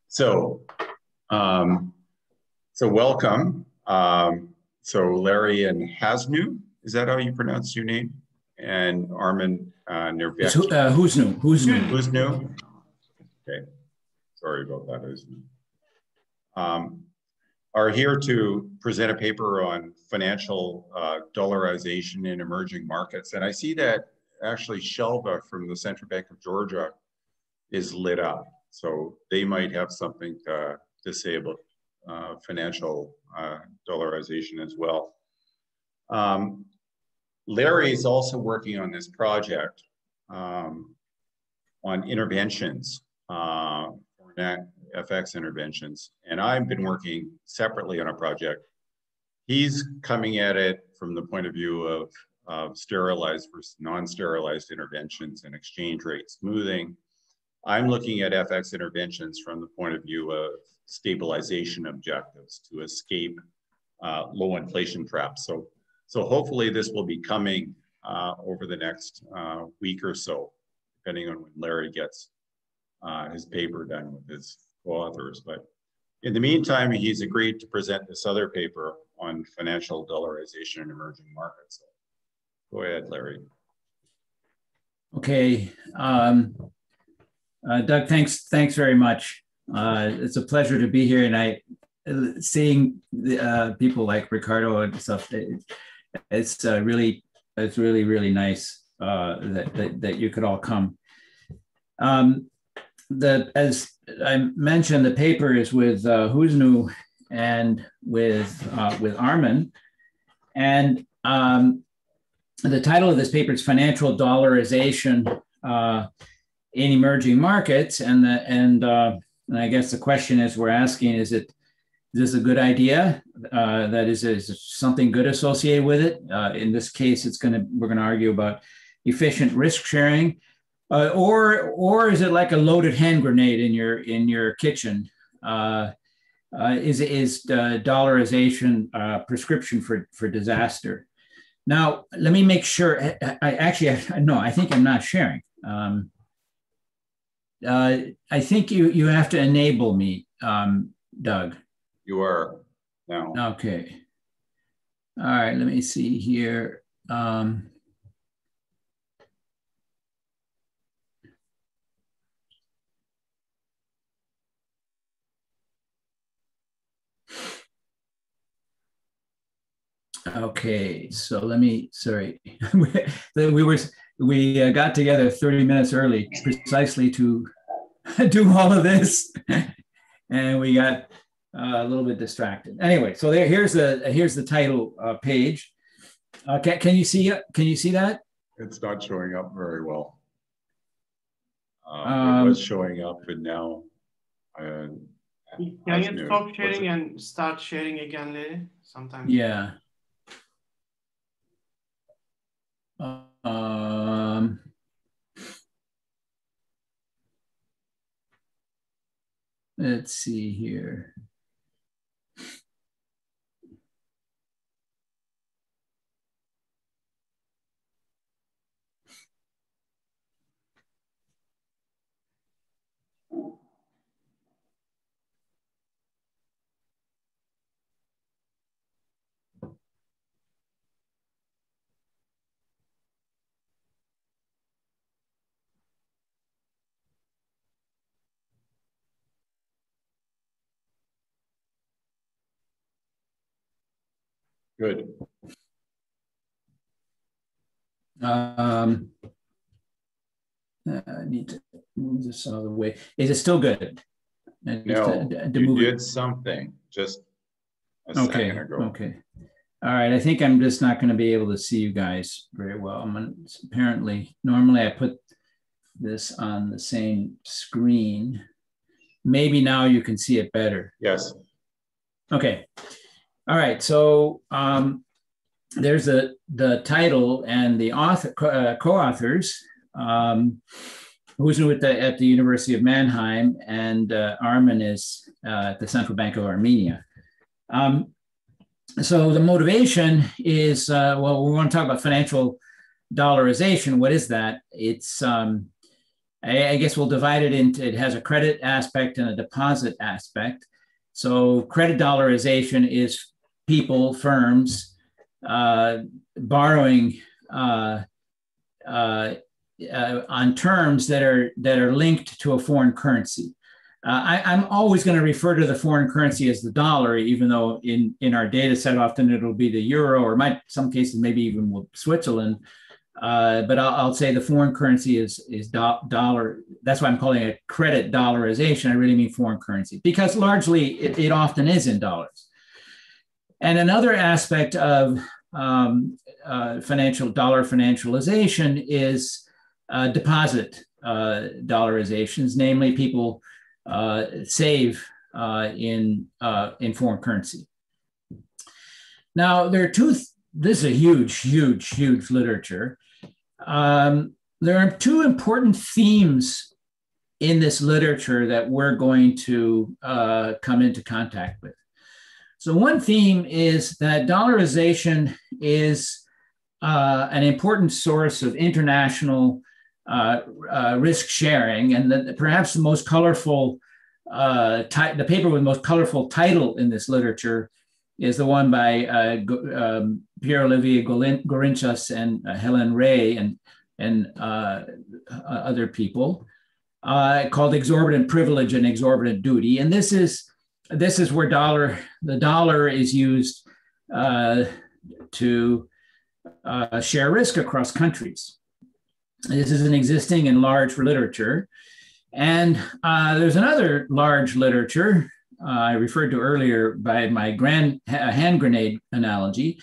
So, um, so welcome. So Larry and Hasnu, is that how you pronounce your name? And Armin It's Nervec. who's new? Who's new? Who's new? Okay, sorry about that. Who's new? Are here to present a paper on financial dollarization in emerging markets. And I see that actually Shelva from the Central Bank of Georgia is lit up. So they might have something to say about financial dollarization as well. Larry is also working on this project on interventions, foreign FX interventions. And I've been working separately on a project. He's coming at it from the point of view of sterilized versus non-sterilized interventions and exchange rate smoothing. I'm looking at FX interventions from the point of view of stabilization objectives to escape low inflation traps. So hopefully this will be coming over the next week or so, depending on when Larry gets his paper done with his co-authors. But in the meantime, he's agreed to present this other paper on financial dollarization in emerging markets. So go ahead, Larry. Okay. Doug, thanks very much. It's a pleasure to be here, and seeing people like Ricardo and stuff. It's really nice that you could all come. As I mentioned, the paper is with Husnu and with Armin, and the title of this paper is "Financial Dollarization in Emerging Markets," and I guess the question is we're asking: is this a good idea? That is something good associated with it? In this case, we're gonna argue about efficient risk sharing. Or is it like a loaded hand grenade in your kitchen? Is dollarization prescription for disaster? Now, let me make sure. I think I'm not sharing. I think you have to enable me, Doug. You are now. Okay. All right. Let me see here. Okay, so sorry, we got together 30 minutes early precisely to do all of this, and we got a little bit distracted. Anyway, so here's the title page. Okay, can you see it? Can you see that? It's not showing up very well. It was showing up, and now. Can you stop sharing and start sharing again later? Sometimes. Yeah. Let's see here. Good. I need to move this out of the way. Is it still good? No, you did something just a second ago. Okay. All right. I think I'm just not going to be able to see you guys very well. Normally I put this on the same screen. Maybe now you can see it better. Yes. Okay. All right, so there's the title and the author, co-authors, who's at the University of Mannheim, and Armin is at the Central Bank of Armenia. So the motivation is, well, we want to talk about financial dollarization. What is that? It's I guess we'll divide it into, it has a credit aspect and a deposit aspect. So credit dollarization is people, firms, borrowing on terms that are linked to a foreign currency. I'm always going to refer to the foreign currency as the dollar, even though in our data set often it'll be the euro, or some cases maybe even Switzerland. But I'll say the foreign currency is dollar. That's why I'm calling it credit dollarization. I really mean foreign currency, because largely it often is in dollars. And another aspect of financialization is deposit dollarizations, namely people save in foreign currency. Now, there are this is a huge literature. There are two important themes in this literature that we're going to come into contact with. So one theme is that dollarization is an important source of international risk sharing, and perhaps the most colorful, the paper with the most colorful title in this literature is the one by Pierre-Olivier Gorinchas and Helen Ray and other people, called Exorbitant Privilege and Exorbitant Duty. And this is where the dollar is used to share risk across countries. This is an existing and large literature. And there's another large literature I referred to earlier by my hand grenade analogy.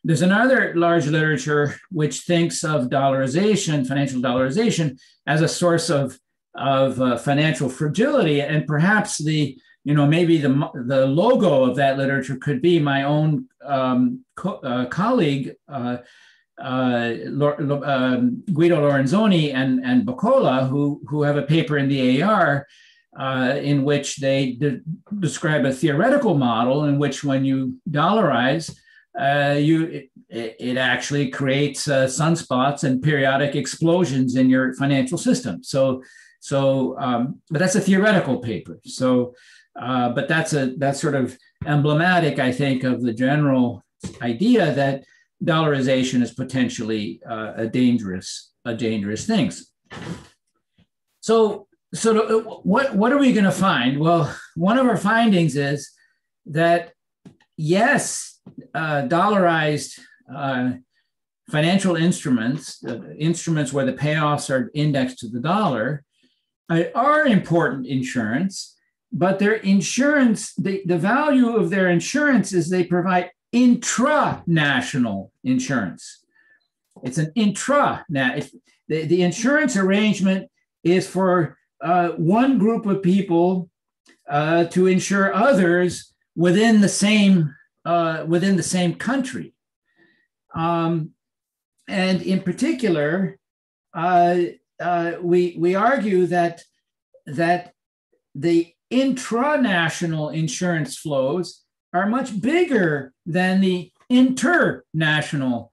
There's another large literature which thinks of dollarization, financial dollarization, as a source of financial fragility, and perhaps maybe the logo of that literature could be my own colleague Guido Lorenzoni and Baccola, who have a paper in the AR in which they describe a theoretical model in which, when you dollarize, it actually creates sunspots and periodic explosions in your financial system. But that's a theoretical paper. But that's sort of emblematic, I think, of the general idea that dollarization is potentially a dangerous thing. So what are we going to find? Well, one of our findings is that yes, dollarized financial instruments, instruments where the payoffs are indexed to the dollar, are important insurance, but their insurance, the value of their insurance is they provide intranational insurance. It's an the insurance arrangement is for one group of people to insure others within the same country. And in particular, we argue that the intranational insurance flows are much bigger than the international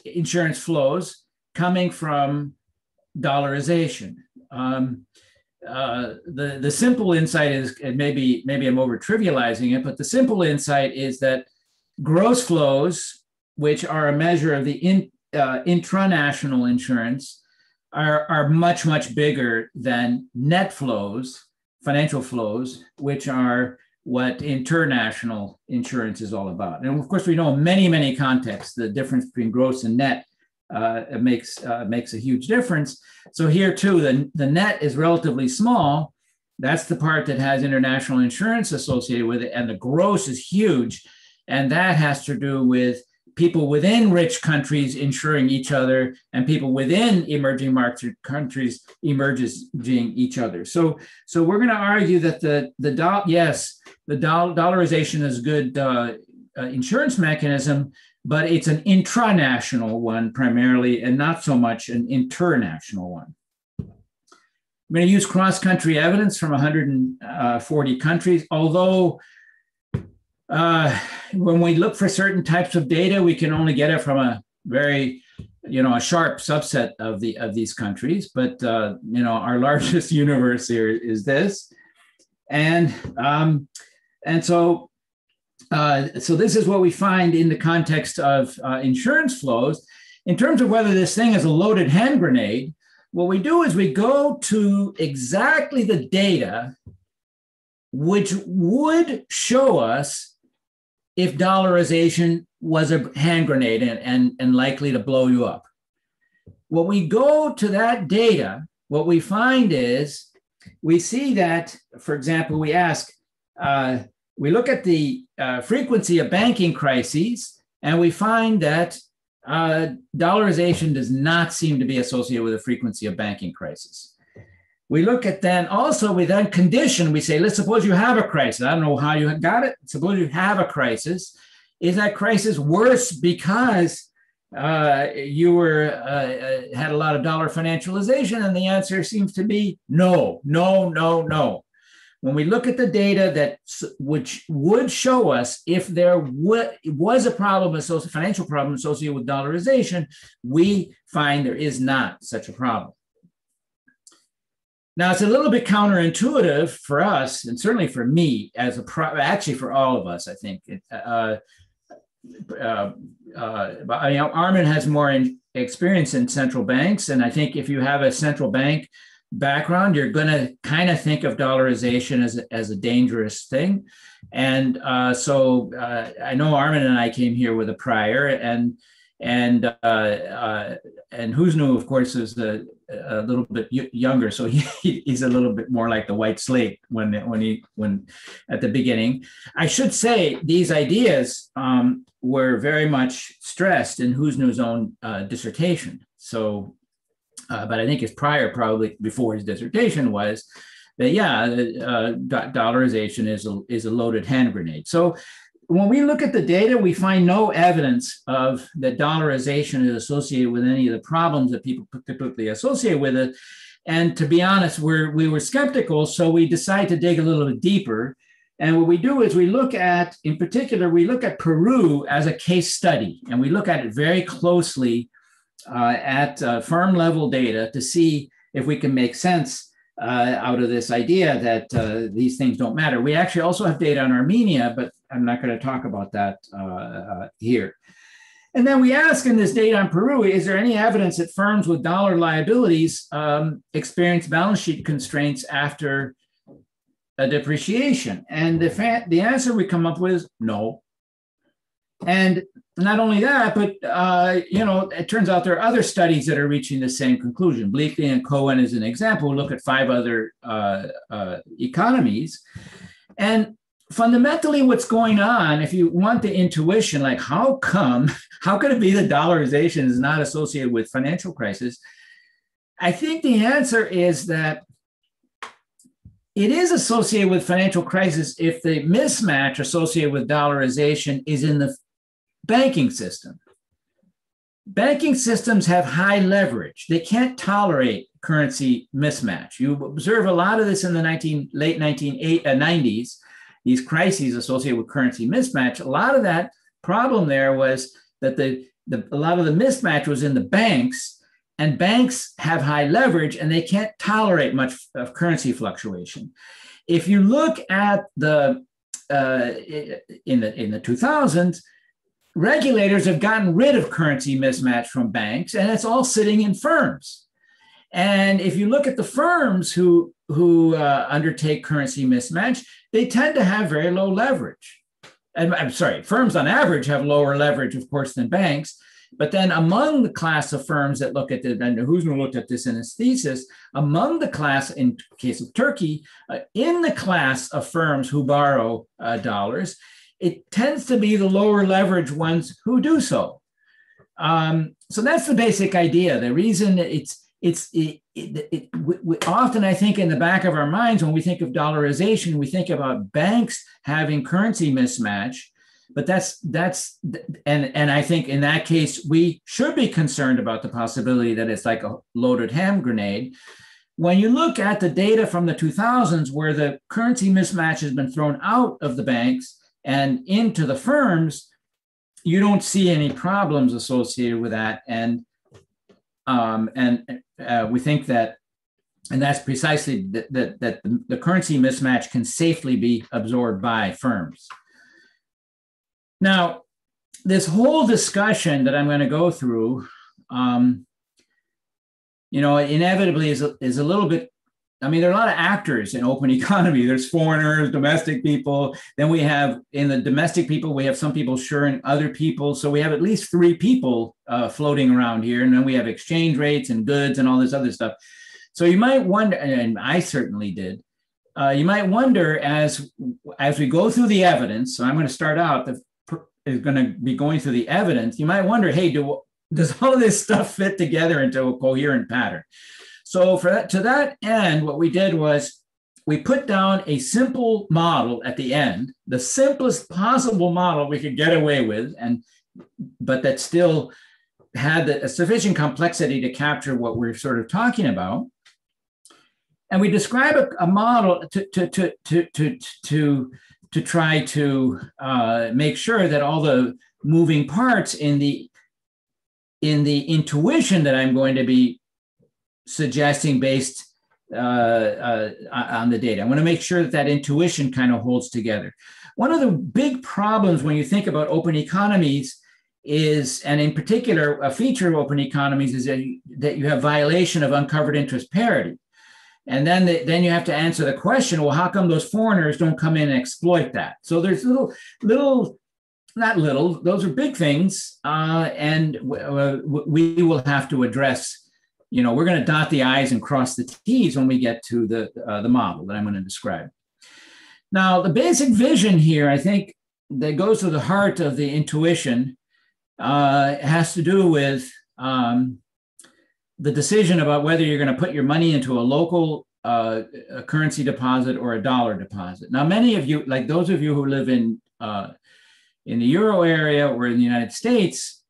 insurance flows coming from dollarization. The simple insight is, and maybe I'm over trivializing it, but the simple insight is that gross flows, which are a measure of the intranational insurance, are much bigger than net flows, financial flows, which are what international insurance is all about. And of course, we know in many contexts, the difference between gross and net makes a huge difference. So here too, the net is relatively small. That's the part that has international insurance associated with it. And the gross is huge. And that has to do with people within rich countries insuring each other and people within emerging market countries emerging each other. So we're going to argue that the dollarization is a good insurance mechanism, but it's an intranational one primarily, and not so much an international one. I'm going to use cross-country evidence from 140 countries, although when we look for certain types of data, we can only get it from a very a sharp subset of these countries, but our largest universe here is this, and so this is what we find in the context of insurance flows. In terms of whether this thing is a loaded hand grenade, what we do is we go to exactly the data which would show us if dollarization was a hand grenade and likely to blow you up. When we go to that data, what we find is we see that, for example, we look at the frequency of banking crises, and we find that dollarization does not seem to be associated with the frequency of banking crisis. We look at we then condition, we say, let's suppose you have a crisis. I don't know how you got it. Suppose you have a crisis. Is that crisis worse because you had a lot of dollar financialization? And the answer seems to be no. When we look at the data which would show us if there was a problem, financial problem associated with dollarization, we find there is not such a problem. Now, it's a little bit counterintuitive for us, and certainly for me, actually for all of us, I think. Armin has more experience in central banks, and I think if you have a central bank background, you're going to kind of think of dollarization as a dangerous thing. And so I know Armin and I came here with a prior, and Huznu, of course, is a little bit younger, so he's a little bit more like the white slate when at the beginning. I should say these ideas were very much stressed in Huznu's own dissertation. So, but I think his prior, probably before his dissertation, was that dollarization is a loaded hand grenade. So when we look at the data, we find no evidence of that dollarization is associated with any of the problems that people typically associate with it. And to be honest, we were skeptical, so we decided to dig a little bit deeper. And what we do is we look at Peru as a case study, and we look at it very closely at firm level data to see if we can make sense out of this idea that these things don't matter. We actually also have data on Armenia, but I'm not going to talk about that here. And then we ask in this data on Peru, is there any evidence that firms with dollar liabilities experience balance sheet constraints after a depreciation? And the answer we come up with is no. And not only that, but it turns out there are other studies that are reaching the same conclusion. Bleakley and Cohen is an example. Look at 5 other economies. And fundamentally, what's going on, if you want the intuition, like how could it be that dollarization is not associated with financial crisis? I think the answer is that it is associated with financial crisis if the mismatch associated with dollarization is in the banking system. Banking systems have high leverage. They can't tolerate currency mismatch. You observe a lot of this in the late 1990s, these crises associated with currency mismatch. A lot of that problem there was that a lot of the mismatch was in the banks, and banks have high leverage and they can't tolerate much of currency fluctuation. If you look at in the 2000s, regulators have gotten rid of currency mismatch from banks, and it's all sitting in firms. And if you look at the firms who undertake currency mismatch, they tend to have very low leverage. And I'm sorry, firms on average have lower leverage, of course, than banks. But then among the class of firms that look at this, and Huznu looked at this in his thesis, among the class, in case of Turkey, in the class of firms who borrow dollars, it tends to be the lower leverage ones who do so. So that's the basic idea. The reason we often, I think, in the back of our minds, when we think of dollarization, we think about banks having currency mismatch. But and I think in that case, we should be concerned about the possibility that it's like a loaded hand grenade. When you look at the data from the 2000s, where the currency mismatch has been thrown out of the banks and into the firms, you don't see any problems associated with that. And We think that, and that's precisely that the currency mismatch can safely be absorbed by firms. Now, this whole discussion that I'm going to go through, inevitably is a little bit. I mean, there are a lot of actors in open economy. There's foreigners, domestic people. Then we have, in the domestic people, we have some people sharing other people. So we have at least 3 people floating around here. And then we have exchange rates and goods and all this other stuff. So you might wonder, and I certainly did, you might wonder as we go through the evidence, so I'm going to start out, is going to be going through the evidence. You might wonder, hey, does all of this stuff fit together into a coherent pattern? So to that end, what we did was we put down a simple model at the end, the simplest possible model we could get away with, but that still had a sufficient complexity to capture what we're sort of talking about. And we describe a model to try to make sure that all the moving parts in the intuition that I'm going to be suggesting based on the data. I want to make sure that intuition kind of holds together. One of the big problems when you think about open economies is, and in particular, a feature of open economies is that you have violation of uncovered interest parity. And then you have to answer the question, well, how come those foreigners don't come in and exploit that? So there's not little, those are big things. And we will have to address, we're going to dot the I's and cross the T's when we get to the model that I'm going to describe. Now, the basic vision here, I think, that goes to the heart of the intuition has to do with the decision about whether you're going to put your money into a local currency deposit or a dollar deposit. Now, many of you, like those of you who live in the Euro area or in the United States,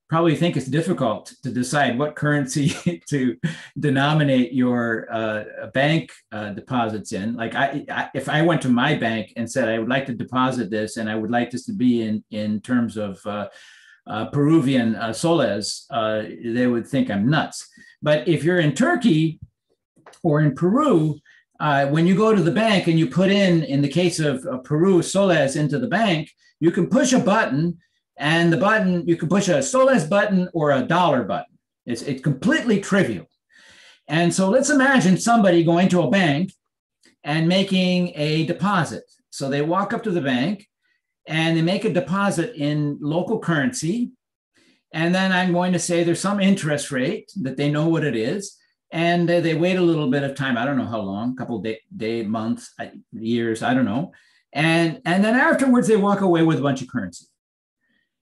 probably think it's difficult to decide what currency to denominate your bank deposits in. Like if I went to my bank and said, I would like to deposit this and I would like this to be in terms of Peruvian soles, they would think I'm nuts. But if you're in Turkey or in Peru, when you go to the bank and you put in the case of Peru soles into the bank, you can push a button, and the button, you can push a soles button or a dollar button. It's completely trivial. And so let's imagine somebody going to a bank and making a deposit. So they walk up to the bank and they make a deposit in local currency. And then I'm going to say there's some interest rate that they know what it is. And they wait a little bit of time. I don't know how long, a couple days, months, years, I don't know. And then afterwards, they walk away with a bunch of currency.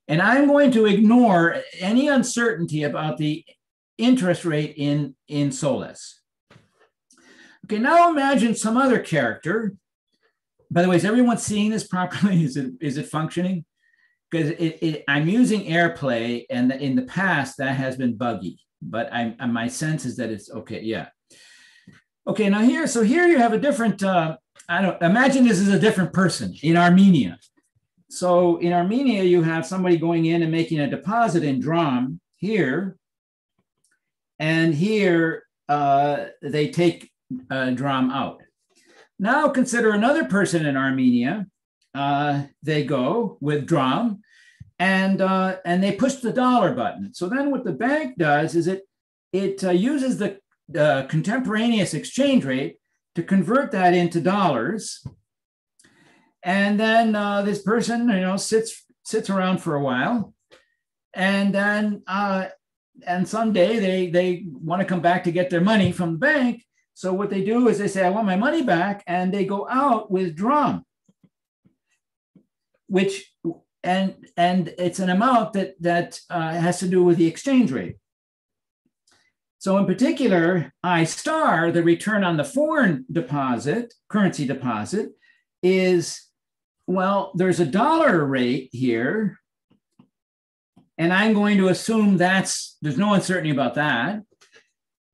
And I'm going to ignore any uncertainty about the interest rate in soles. Okay, now imagine some other character. By the way, is everyone seeing this properly? Is it functioning? Because I'm using AirPlay, and in the past that has been buggy, but my sense is that it's okay. Yeah. Okay, now here you have a different. Imagine this is a different person in Armenia. So in Armenia, you have somebody going in and making a deposit in dram here, and here they take dram out. Now consider another person in Armenia. They go with dram, and they push the dollar button. So then what the bank does is it uses the contemporaneous exchange rate to convert that into dollars. And then this person, sits around for a while, and then and someday they want to come back to get their money from the bank. So what they do is they say, I want my money back, and they go out with dram, and it's an amount that has to do with the exchange rate. So in particular, I star, the return on the foreign deposit, currency deposit, is, well, there's a dollar rate here, and I'm going to assume there's no uncertainty about that,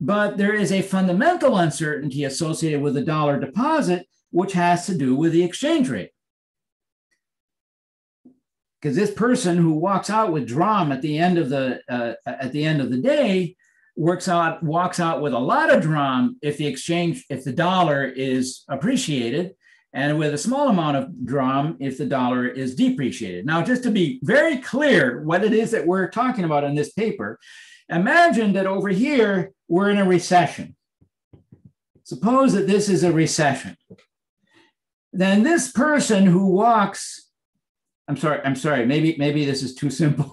but there is a fundamental uncertainty associated with the dollar deposit, which has to do with the exchange rate. because this person who walks out with drum at the end of the day walks out with a lot of drum if the dollar is appreciated, and with a small amount of drum if the dollar is depreciated. Now, just to be very clear what it is that we're talking about in this paper, imagine that over here we're in a recession. Suppose that this is a recession. Then this person who walks, I'm sorry, maybe this is too simple.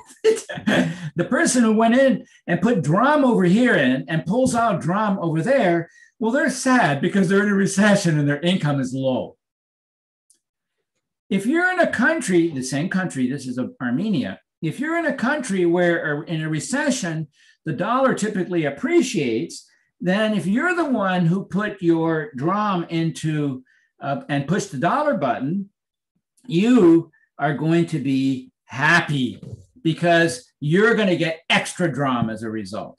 The person who went in and put drum over here and pulls out drum over there, well, they're sad because they're in a recession and their income is low. If you're in a country, the same country, this is Armenia, if you're in a country where in a recession, the dollar typically appreciates, then if you're the one who put your drum into and push the dollar button, you are going to be happy because you're going to get extra drum as a result.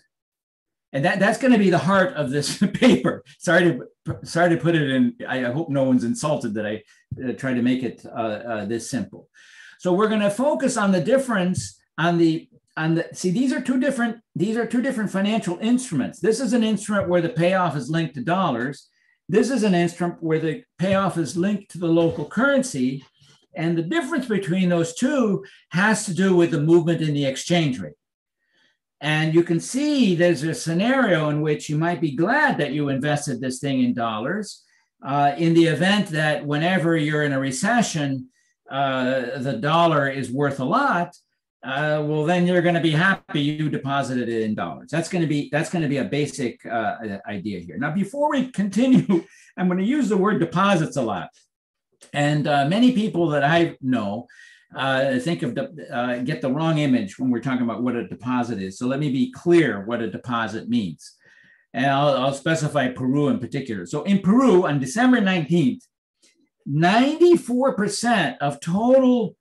And that's going to be the heart of this paper. Sorry to put it in, I hope no one's insulted that I tried to make it this simple. So we're going to focus on the difference see, these are two different financial instruments. This is an instrument where the payoff is linked to dollars. This is an instrument where the payoff is linked to the local currency. And the difference between those two has to do with the movement in the exchange rate. And you can see there's a scenario in which you might be glad that you invested this thing in dollars. In the event that whenever you're in a recession, the dollar is worth a lot, well, then you're going to be happy you deposited it in dollars. That's going to be a basic idea here. Now, before we continue, I'm going to use the word deposits a lot. And many people that I know get the wrong image when we're talking about what a deposit is. So let me be clear what a deposit means. And I'll specify Peru in particular. So in Peru, on December 19th, 94% of total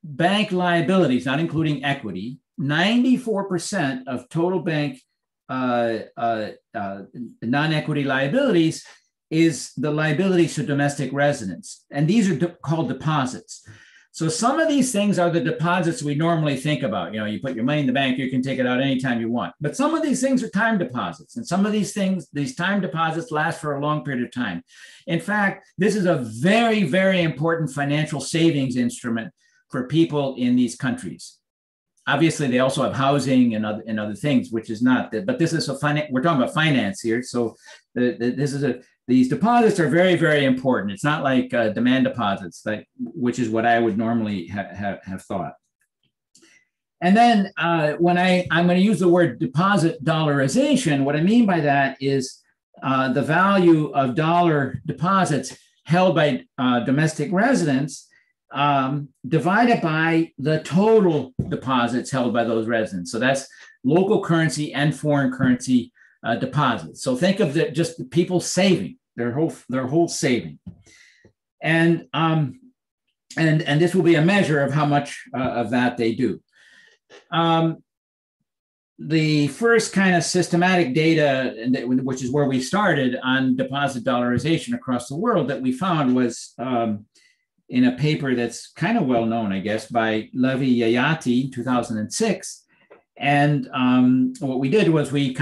bank liabilities, not including equity, 94% of total bank non-equity liabilities is the liabilities to domestic residents. And these are called deposits. So some of these things are the deposits we normally think about. You know, you put your money in the bank, you can take it out anytime you want. But some of these things are time deposits. And some of these time deposits last for a long period of time. In fact, this is a very, very important financial savings instrument for people in these countries. Obviously, they also have housing and other things, which is not that. But this is we're talking about finance here. So these deposits are very, very important. It's not like demand deposits, which is what I would normally have thought. And then when I'm going to use the word deposit dollarization, what I mean by that is the value of dollar deposits held by domestic residents divided by the total deposits held by those residents. So that's local currency and foreign currency deposits. So think of just the people saving their whole saving, and this will be a measure of how much of that they do. The first kind of systematic data, which is where we started on deposit dollarization across the world, that we found was in a paper that's kind of well known, I guess, by Levy Yayati, 2006. And what we did was we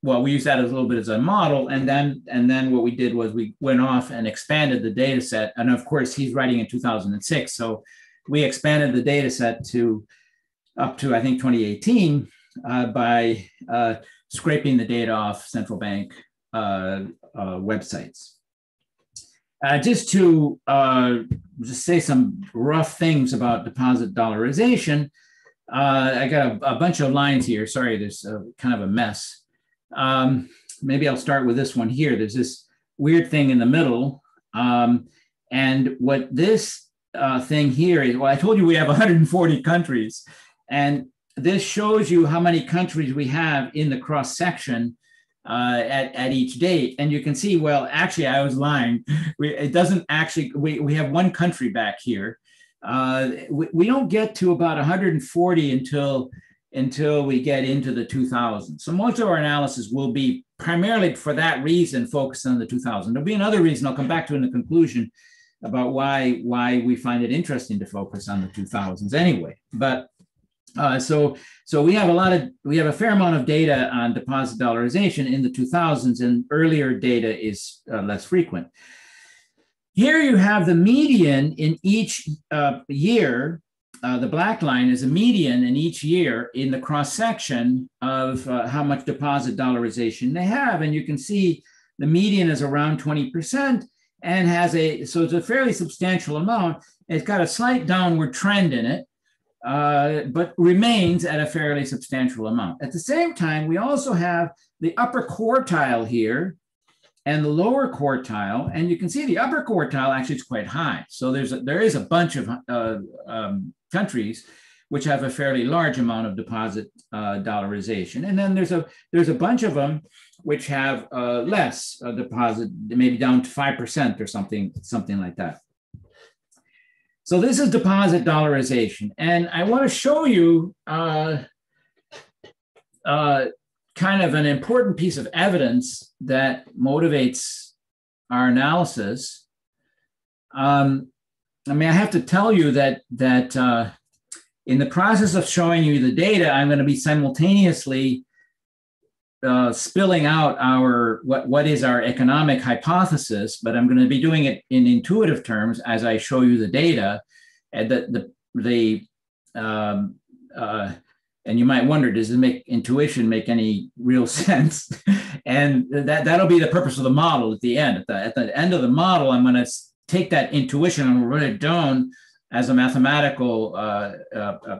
used that as a little bit as a model, and then what we did was we went off and expanded the data set. And of course, he's writing in 2006, so we expanded the data set up to I think 2018 by scraping the data off central bank websites. Just to say some rough things about deposit dollarization, I got a bunch of lines here. Sorry, there's kind of a mess. Maybe I'll start with this one here. There's this weird thing in the middle. And what this thing here is, well, I told you we have 140 countries. And this shows you how many countries we have in the cross section at each date. And you can see, well, actually, I was lying. It doesn't actually, we have one country back here. We don't get to about 140 until we get into the 2000s. So most of our analysis will be primarily for that reason focused on the 2000s. There'll be another reason I'll come back to in the conclusion about why we find it interesting to focus on the 2000s anyway. But so we have a fair amount of data on deposit dollarization in the 2000s, and earlier data is less frequent. Here you have the median in each year. The black line is a median in each year in the cross section of how much deposit dollarization they have, and you can see the median is around 20%. And so it's a fairly substantial amount. It's got a slight downward trend in it, but remains at a fairly substantial amount. At the same time, we also have the upper quartile here and the lower quartile, and you can see the upper quartile actually is quite high. So there is a bunch of countries which have a fairly large amount of deposit dollarization, and then there's a bunch of them which have less deposit, maybe down to 5% or something like that. So this is deposit dollarization, and I want to show you kind of an important piece of evidence that motivates our analysis. I have to tell you that in the process of showing you the data, I'm going to be simultaneously spilling out what is our economic hypothesis, but I'm going to be doing it in intuitive terms as I show you the data. And and you might wonder, does intuition make any real sense? And that'll be the purpose of the model at the end. At the end of the model, I'm going to take that intuition and write it down as a mathematical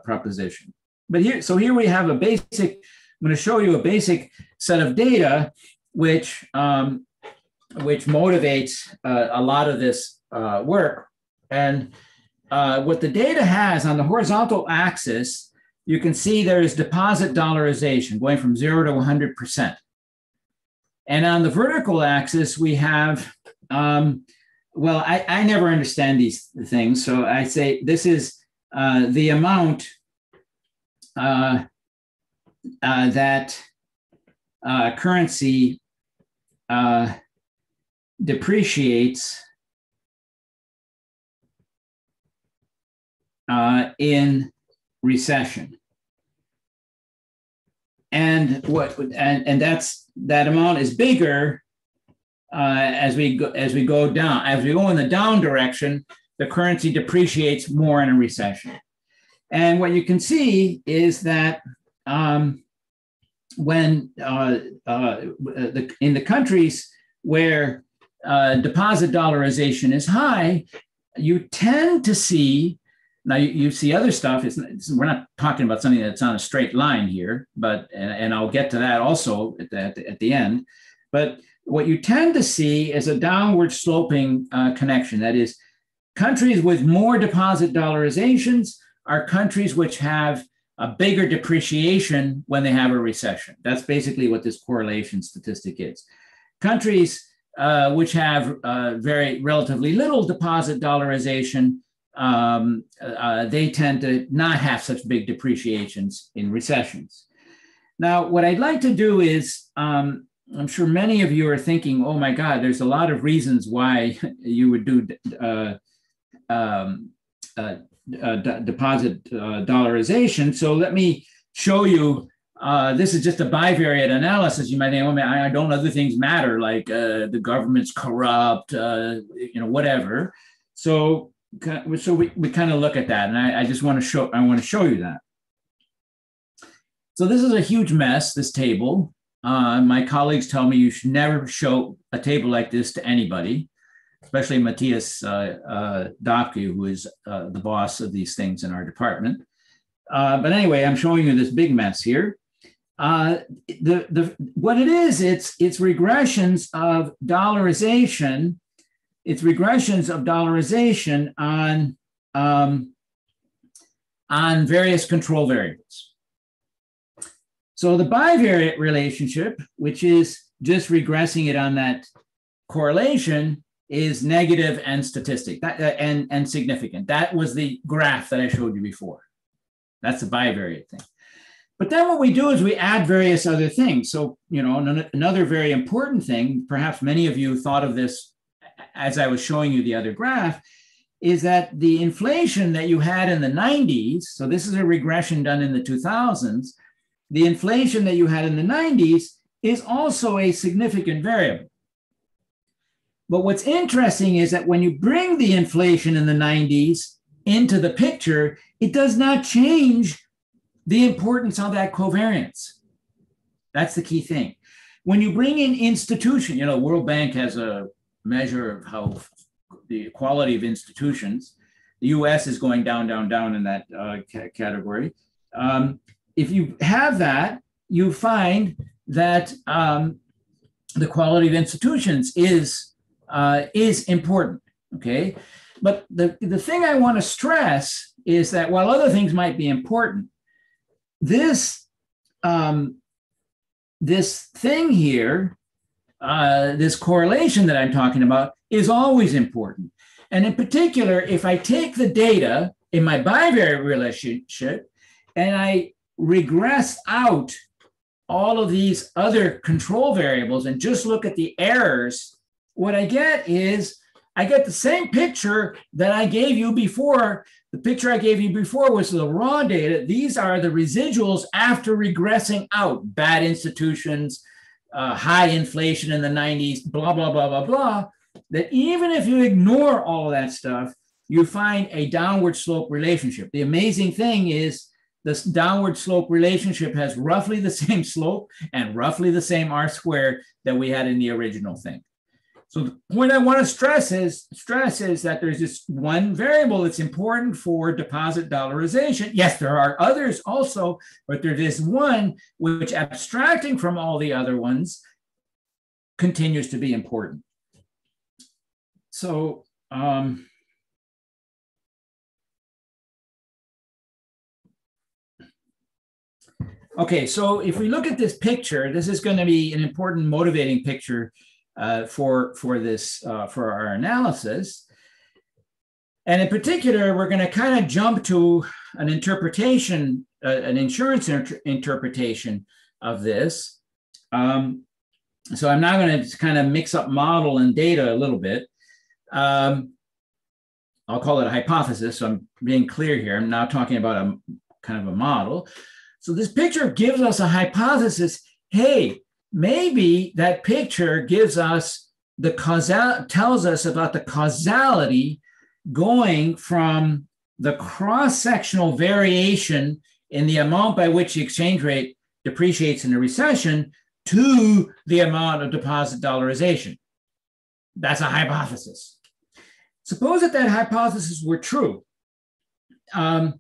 proposition. But here we have a basic. I'm going to show you a basic set of data which motivates a lot of this work. And what the data has on the horizontal axis, you can see there is deposit dollarization going from 0 to 100%. And on the vertical axis, we have, well, I never understand these things. So I say this is the amount that currency depreciates in recession, and that amount is bigger as we go down. As we go in the down direction, the currency depreciates more in a recession. And what you can see is that when in the countries where deposit dollarization is high, you tend to see, now you see other stuff. We're not talking about something that's on a straight line here, but and I'll get to that also at the end. But what you tend to see is a downward sloping connection. That is, countries with more deposit dollarizations are countries which have a bigger depreciation when they have a recession. That's basically what this correlation statistic is. Countries which have very relatively little deposit dollarization, they tend to not have such big depreciations in recessions. Now, what I'd like to do is, I'm sure many of you are thinking, oh my God, there's a lot of reasons why you would do deposit dollarization. So let me show you, this is just a bivariate analysis. You might think, oh man, don't other things matter, like the government's corrupt, whatever. So we kind of look at that, and I want to show you that. So this is a huge mess, this table. My colleagues tell me you should never show a table like this to anybody, especially Matthias Dopke, who is the boss of these things in our department. But anyway, I'm showing you this big mess here. What it is, it's regressions of dollarization. It's regressions of dollarization on various control variables. So the bivariate relationship, which is just regressing it on that correlation, is negative and statistic and significant. That was the graph that I showed you before. That's the bivariate thing. But then what we do is we add various other things. So, another very important thing, perhaps many of you thought of this as I was showing you the other graph, is that the inflation that you had in the 90s, so this is a regression done in the 2000s, the inflation that you had in the 90s is also a significant variable. But what's interesting is that when you bring the inflation in the 90s into the picture, it does not change the importance of that covariance. That's the key thing. When you bring in institution, you know, World Bank has a measure of how the quality of institutions. The US is going down, down, down in that category. If you have that, you find that the quality of institutions is important, okay? But the thing I want to stress is that while other things might be important, this thing here, this correlation that I'm talking about is always important. And in particular, if I take the data in my bivariate relationship and I regress out all of these other control variables and just look at the errors, what I get is I get the same picture that I gave you before. The picture I gave you before was the raw data. These are the residuals after regressing out bad institutions, high inflation in the 90s, blah, blah, blah, blah, blah. That even if you ignore all of that stuff, you find a downward slope relationship. The amazing thing is this downward slope relationship has roughly the same slope and roughly the same R squared that we had in the original thing. So the point I want to stress is that there's this one variable that's important for deposit dollarization. Yes, there are others also, but there is one which, abstracting from all the other ones, continues to be important. So okay, so if we look at this picture, this is going to be an important motivating picture for our analysis. And in particular, we're going to kind of jump to an interpretation, an insurance interpretation of this. So I'm now going to kind of mix up model and data a little bit. I'll call it a hypothesis, so I'm being clear here. I'm now talking about a kind of a model. So this picture gives us a hypothesis. Hey, maybe that picture gives us the tells us about the causality going from the cross-sectional variation in the amount by which the exchange rate depreciates in a recession to the amount of deposit dollarization. That's a hypothesis. Suppose that hypothesis were true. You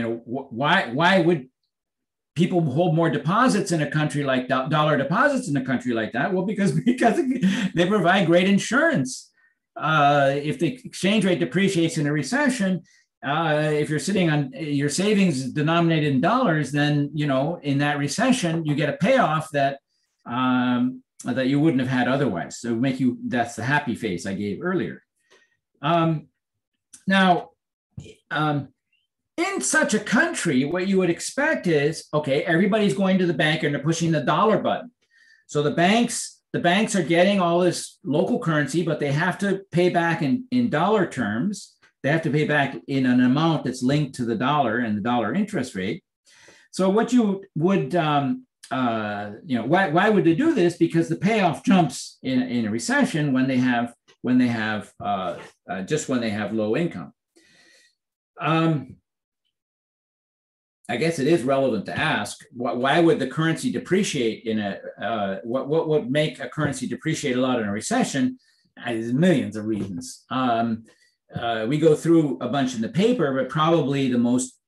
know, why would people hold more deposits in a country like dollar deposits in a country like that? Well, because they provide great insurance. If the exchange rate depreciates in a recession, if you're sitting on your savings denominated in dollars, then, you know, in that recession, you get a payoff that that you wouldn't have had otherwise. So make you, that's the happy face I gave earlier. Now, in such a country, what you would expect is, okay, everybody's going to the bank and they're pushing the dollar button. So the banks are getting all this local currency, but they have to pay back in dollar terms. They have to pay back in an amount that's linked to the dollar and the dollar interest rate. So what you would, you know, why would they do this? Because the payoff jumps in a recession when they have just when they have low income. I guess it is relevant to ask, why would the currency depreciate in a, what would make a currency depreciate a lot in a recession? There's millions of reasons. We go through a bunch in the paper, but probably the most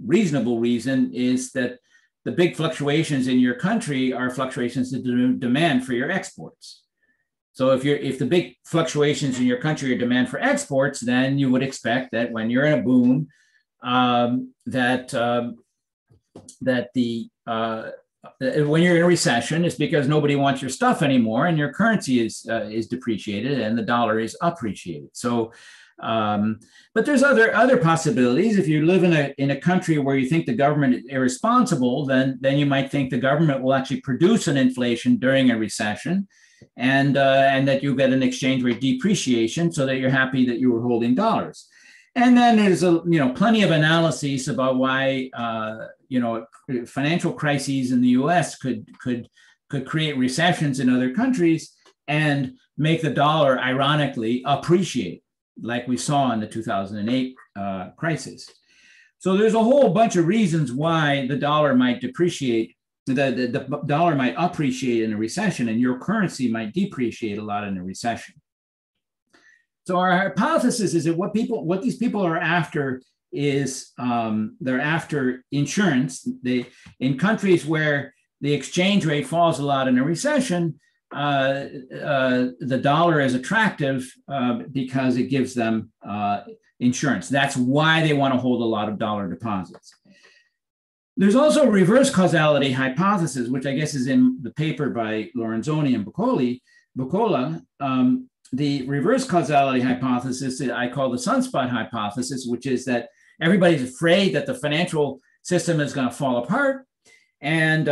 reasonable reason is that the big fluctuations in your country are fluctuations in demand for your exports. So if the big fluctuations in your country are demand for exports, then you would expect that when you're in a boom, when you're in a recession, it's because nobody wants your stuff anymore, and your currency is depreciated, and the dollar is appreciated. So But there's other possibilities. If you live in a country where you think the government is irresponsible, then you might think the government will actually produce an inflation during a recession, and that you get an exchange rate depreciation, so that you're happy that you were holding dollars. And then there's plenty of analyses about why financial crises in the U.S. could create recessions in other countries and make the dollar ironically appreciate, like we saw in the 2008 crisis. So there's a whole bunch of reasons why the dollar might depreciate, the dollar might appreciate in a recession, and your currency might depreciate a lot in a recession. So our hypothesis is that what these people are after is they're after insurance. In countries where the exchange rate falls a lot in a recession, the dollar is attractive because it gives them insurance. That's why they want to hold a lot of dollar deposits. There's also a reverse causality hypothesis, which I guess is in the paper by Lorenzoni and Bucola. The reverse causality hypothesis that I call the sunspot hypothesis, which is that everybody's afraid that the financial system is going to fall apart. And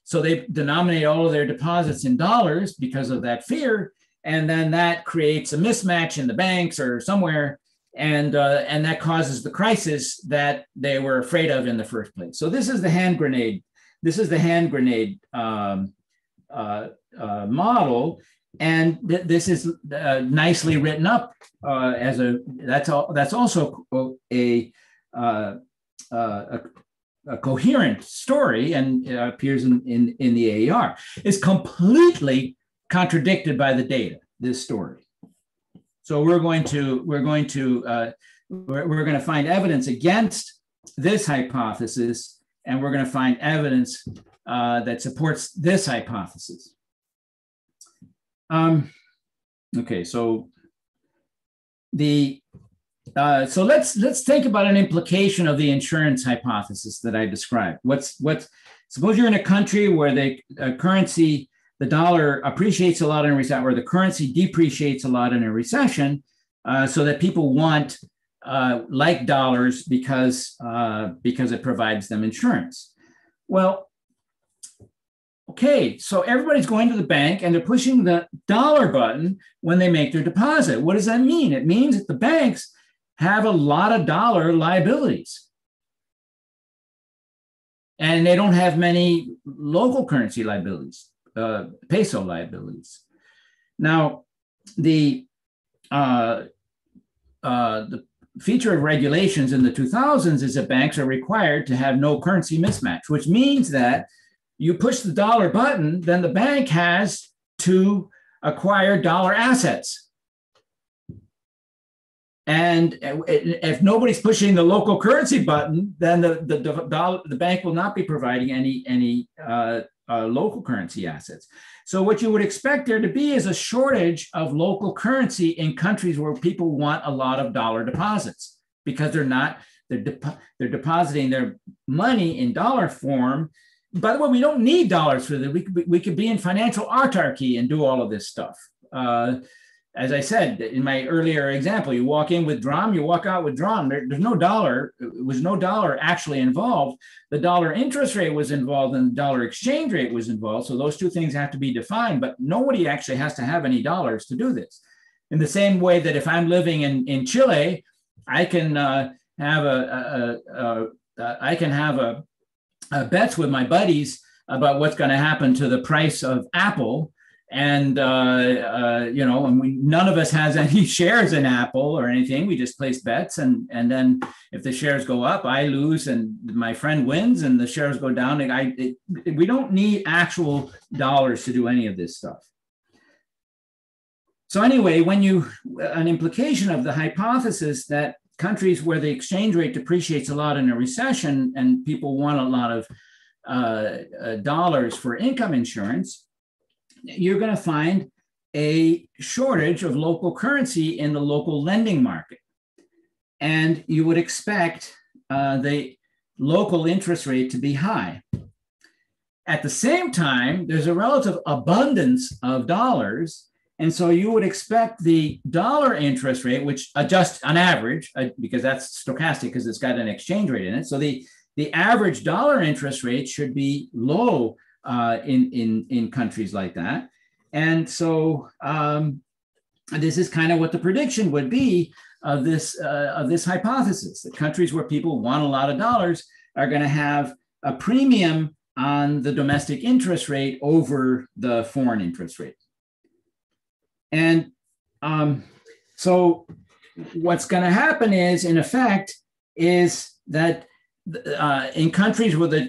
so they denominate all of their deposits in dollars because of that fear. And then that creates a mismatch in the banks or somewhere. And that causes the crisis that they were afraid of in the first place. So this is the hand grenade. This is the hand grenade model. And this is nicely written up that's also a coherent story, and appears in the AER. It's completely contradicted by the data, this story. So we're going to find evidence against this hypothesis, and we're going to find evidence that supports this hypothesis. Okay, so so let's think about an implication of the insurance hypothesis that I described. Suppose you're in a country where the currency, the dollar appreciates a lot in a recession, or the currency depreciates a lot in a recession, so that people want like dollars because it provides them insurance. Well, okay, so everybody's going to the bank and they're pushing the dollar button when they make their deposit. What does that mean? It means that the banks have a lot of dollar liabilities. And they don't have many local currency liabilities, peso liabilities. Now, the feature of regulations in the 2000s is that banks are required to have no currency mismatch, which means that you push the dollar button, then the bank has to acquire dollar assets. And if nobody's pushing the local currency button, then the bank will not be providing any local currency assets. So what you would expect there to be is a shortage of local currency in countries where people want a lot of dollar deposits, because they're depositing their money in dollar form. By the way, we don't need dollars for that. We could be in financial autarky and do all of this stuff. As I said in my earlier example, you walk in with DRAM, you walk out with DRAM. There's no dollar. It was no dollar actually involved. The dollar interest rate was involved and the dollar exchange rate was involved. So those two things have to be defined, but nobody actually has to have any dollars to do this. In the same way that if I'm living in Chile, I can have bets with my buddies about what's going to happen to the price of Apple. And, none of us has any shares in Apple or anything. We just place bets. And then if the shares go up, I lose and my friend wins, and the shares go down. We don't need actual dollars to do any of this stuff. So anyway, an implication of the hypothesis that countries where the exchange rate depreciates a lot in a recession and people want a lot of dollars for income insurance, you're going to find a shortage of local currency in the local lending market. And you would expect the local interest rate to be high. At the same time, there's a relative abundance of dollars And so you would expect the dollar interest rate, which adjusts on average, because that's stochastic because it's got an exchange rate in it. So the average dollar interest rate should be low in countries like that. And so this is kind of what the prediction would be of this hypothesis, that countries where people want a lot of dollars are going to have a premium on the domestic interest rate over the foreign interest rate. And so what's going to happen is, in effect, is that in countries where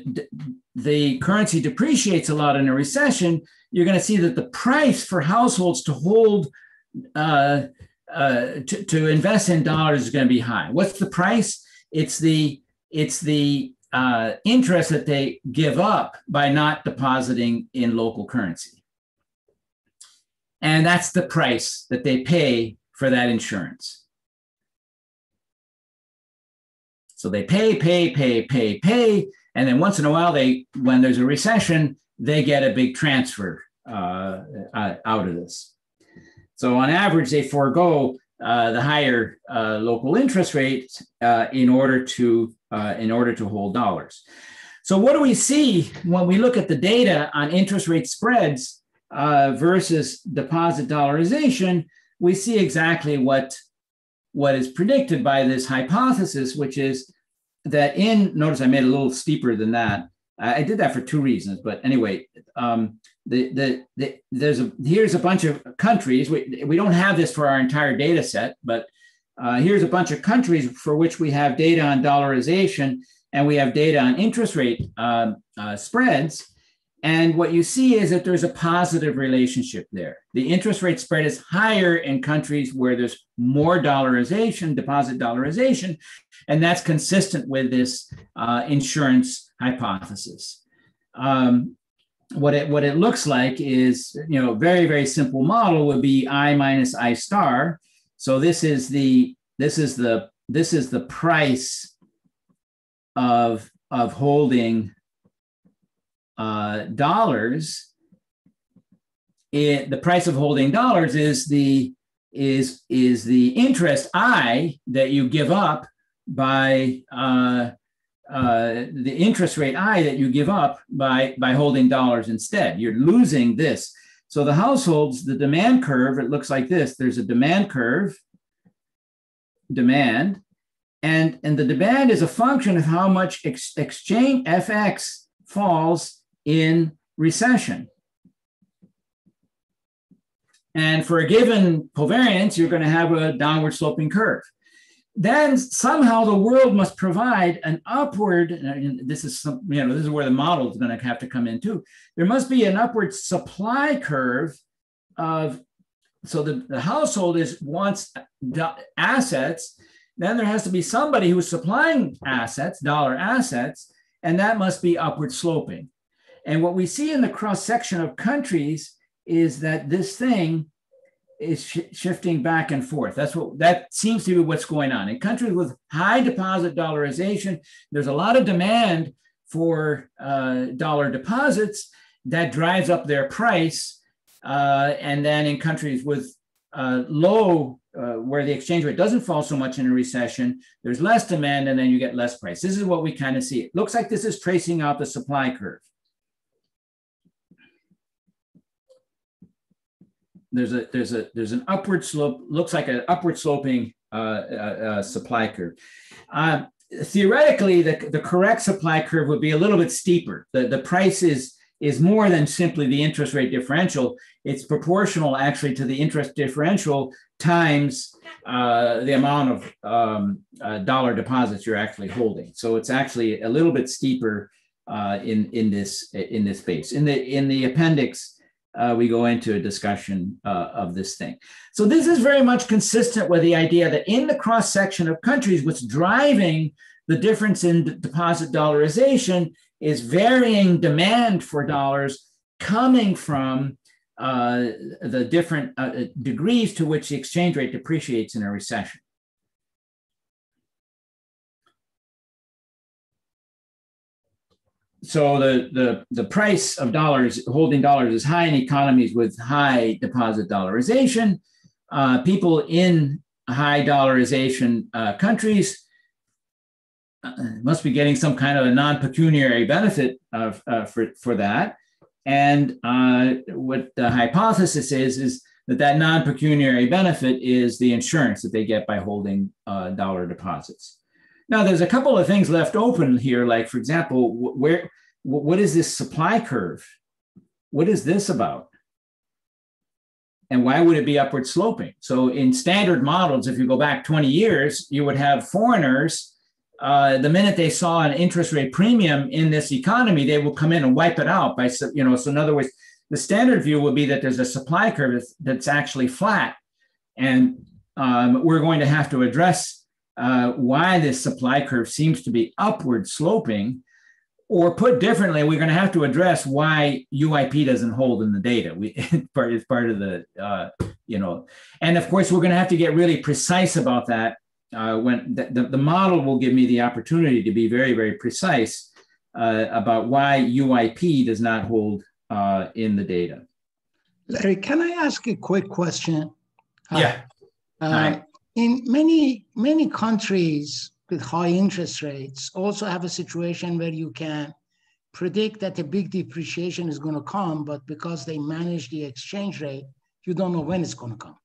the currency depreciates a lot in a recession, you're going to see that the price for households to hold to invest in dollars is going to be high. What's the price? It's the interest that they give up by not depositing in local currency. And that's the price that they pay for that insurance. So they pay, and then once in a while, when there's a recession, they get a big transfer out of this. So on average, they forego the higher local interest rates in order to hold dollars. So what do we see when we look at the data on interest rate spreads versus deposit dollarization? We see exactly what is predicted by this hypothesis, which is that notice I made it a little steeper than that. I did that for two reasons, but anyway, here's a bunch of countries. We don't have this for our entire data set, but here's a bunch of countries for which we have data on dollarization and we have data on interest rate spreads. And what you see is that there's a positive relationship there. The interest rate spread is higher in countries where there's more dollarization, deposit dollarization, and that's consistent with this insurance hypothesis. What it looks like is, very, very simple model would be I minus I star. So this is the price of holding dollars. The price of holding dollars is the interest I that you give up by the interest rate I that you give up by holding dollars instead. You're losing this. So the households, the demand curve, it looks like this. There's a demand curve, and the demand is a function of how much exchange FX falls in recession. And for a given covariance, you're going to have a downward sloping curve. Then somehow the world must provide an upward, and this is where the model is going to have to come in too. There must be an upward supply curve so the household wants assets. Then there has to be somebody who's supplying assets, dollar assets, and that must be upward sloping. And what we see in the cross section of countries is that this thing is shifting back and forth. That seems to be what's going on. In countries with high deposit dollarization, there's a lot of demand for dollar deposits that drives up their price. And then in countries with low, where the exchange rate doesn't fall so much in a recession, there's less demand and then you get less price. This is what we kind of see. It looks like this is tracing out the supply curve. There's an upward slope, looks like an upward sloping supply curve. Theoretically, the correct supply curve would be a little bit steeper. The price is more than simply the interest rate differential. It's proportional actually to the interest differential times the amount of dollar deposits you're actually holding. So it's actually a little bit steeper in this space. In the appendix, we go into a discussion of this thing. So this is very much consistent with the idea that in the cross section of countries, what's driving the difference in deposit dollarization is varying demand for dollars coming from the different degrees to which the exchange rate depreciates in a recession. so the price of dollars, holding dollars, is high in economies with high deposit dollarization. People in high dollarization countries must be getting some kind of a non-pecuniary benefit for that. And what the hypothesis is that non-pecuniary benefit is the insurance that they get by holding dollar deposits. Now, there's a couple of things left open here, like, for example, what is this supply curve? What is this about? And why would it be upward sloping? So in standard models, if you go back 20 years, you would have foreigners, the minute they saw an interest rate premium in this economy, they will come in and wipe it out by, so in other words, the standard view would be that there's a supply curve that's actually flat. And we're going to have to address why this supply curve seems to be upward sloping, or put differently, we're going to have to address why UIP doesn't hold in the data. It's part of the, and of course, we're going to have to get really precise about that. When the model will give me the opportunity to be very, very precise about why UIP does not hold in the data. Larry, can I ask a quick question? Yeah. In many countries with high interest rates also have a situation where you can predict that a big depreciation is going to come, but because they manage the exchange rate, you don't know when it's going to come.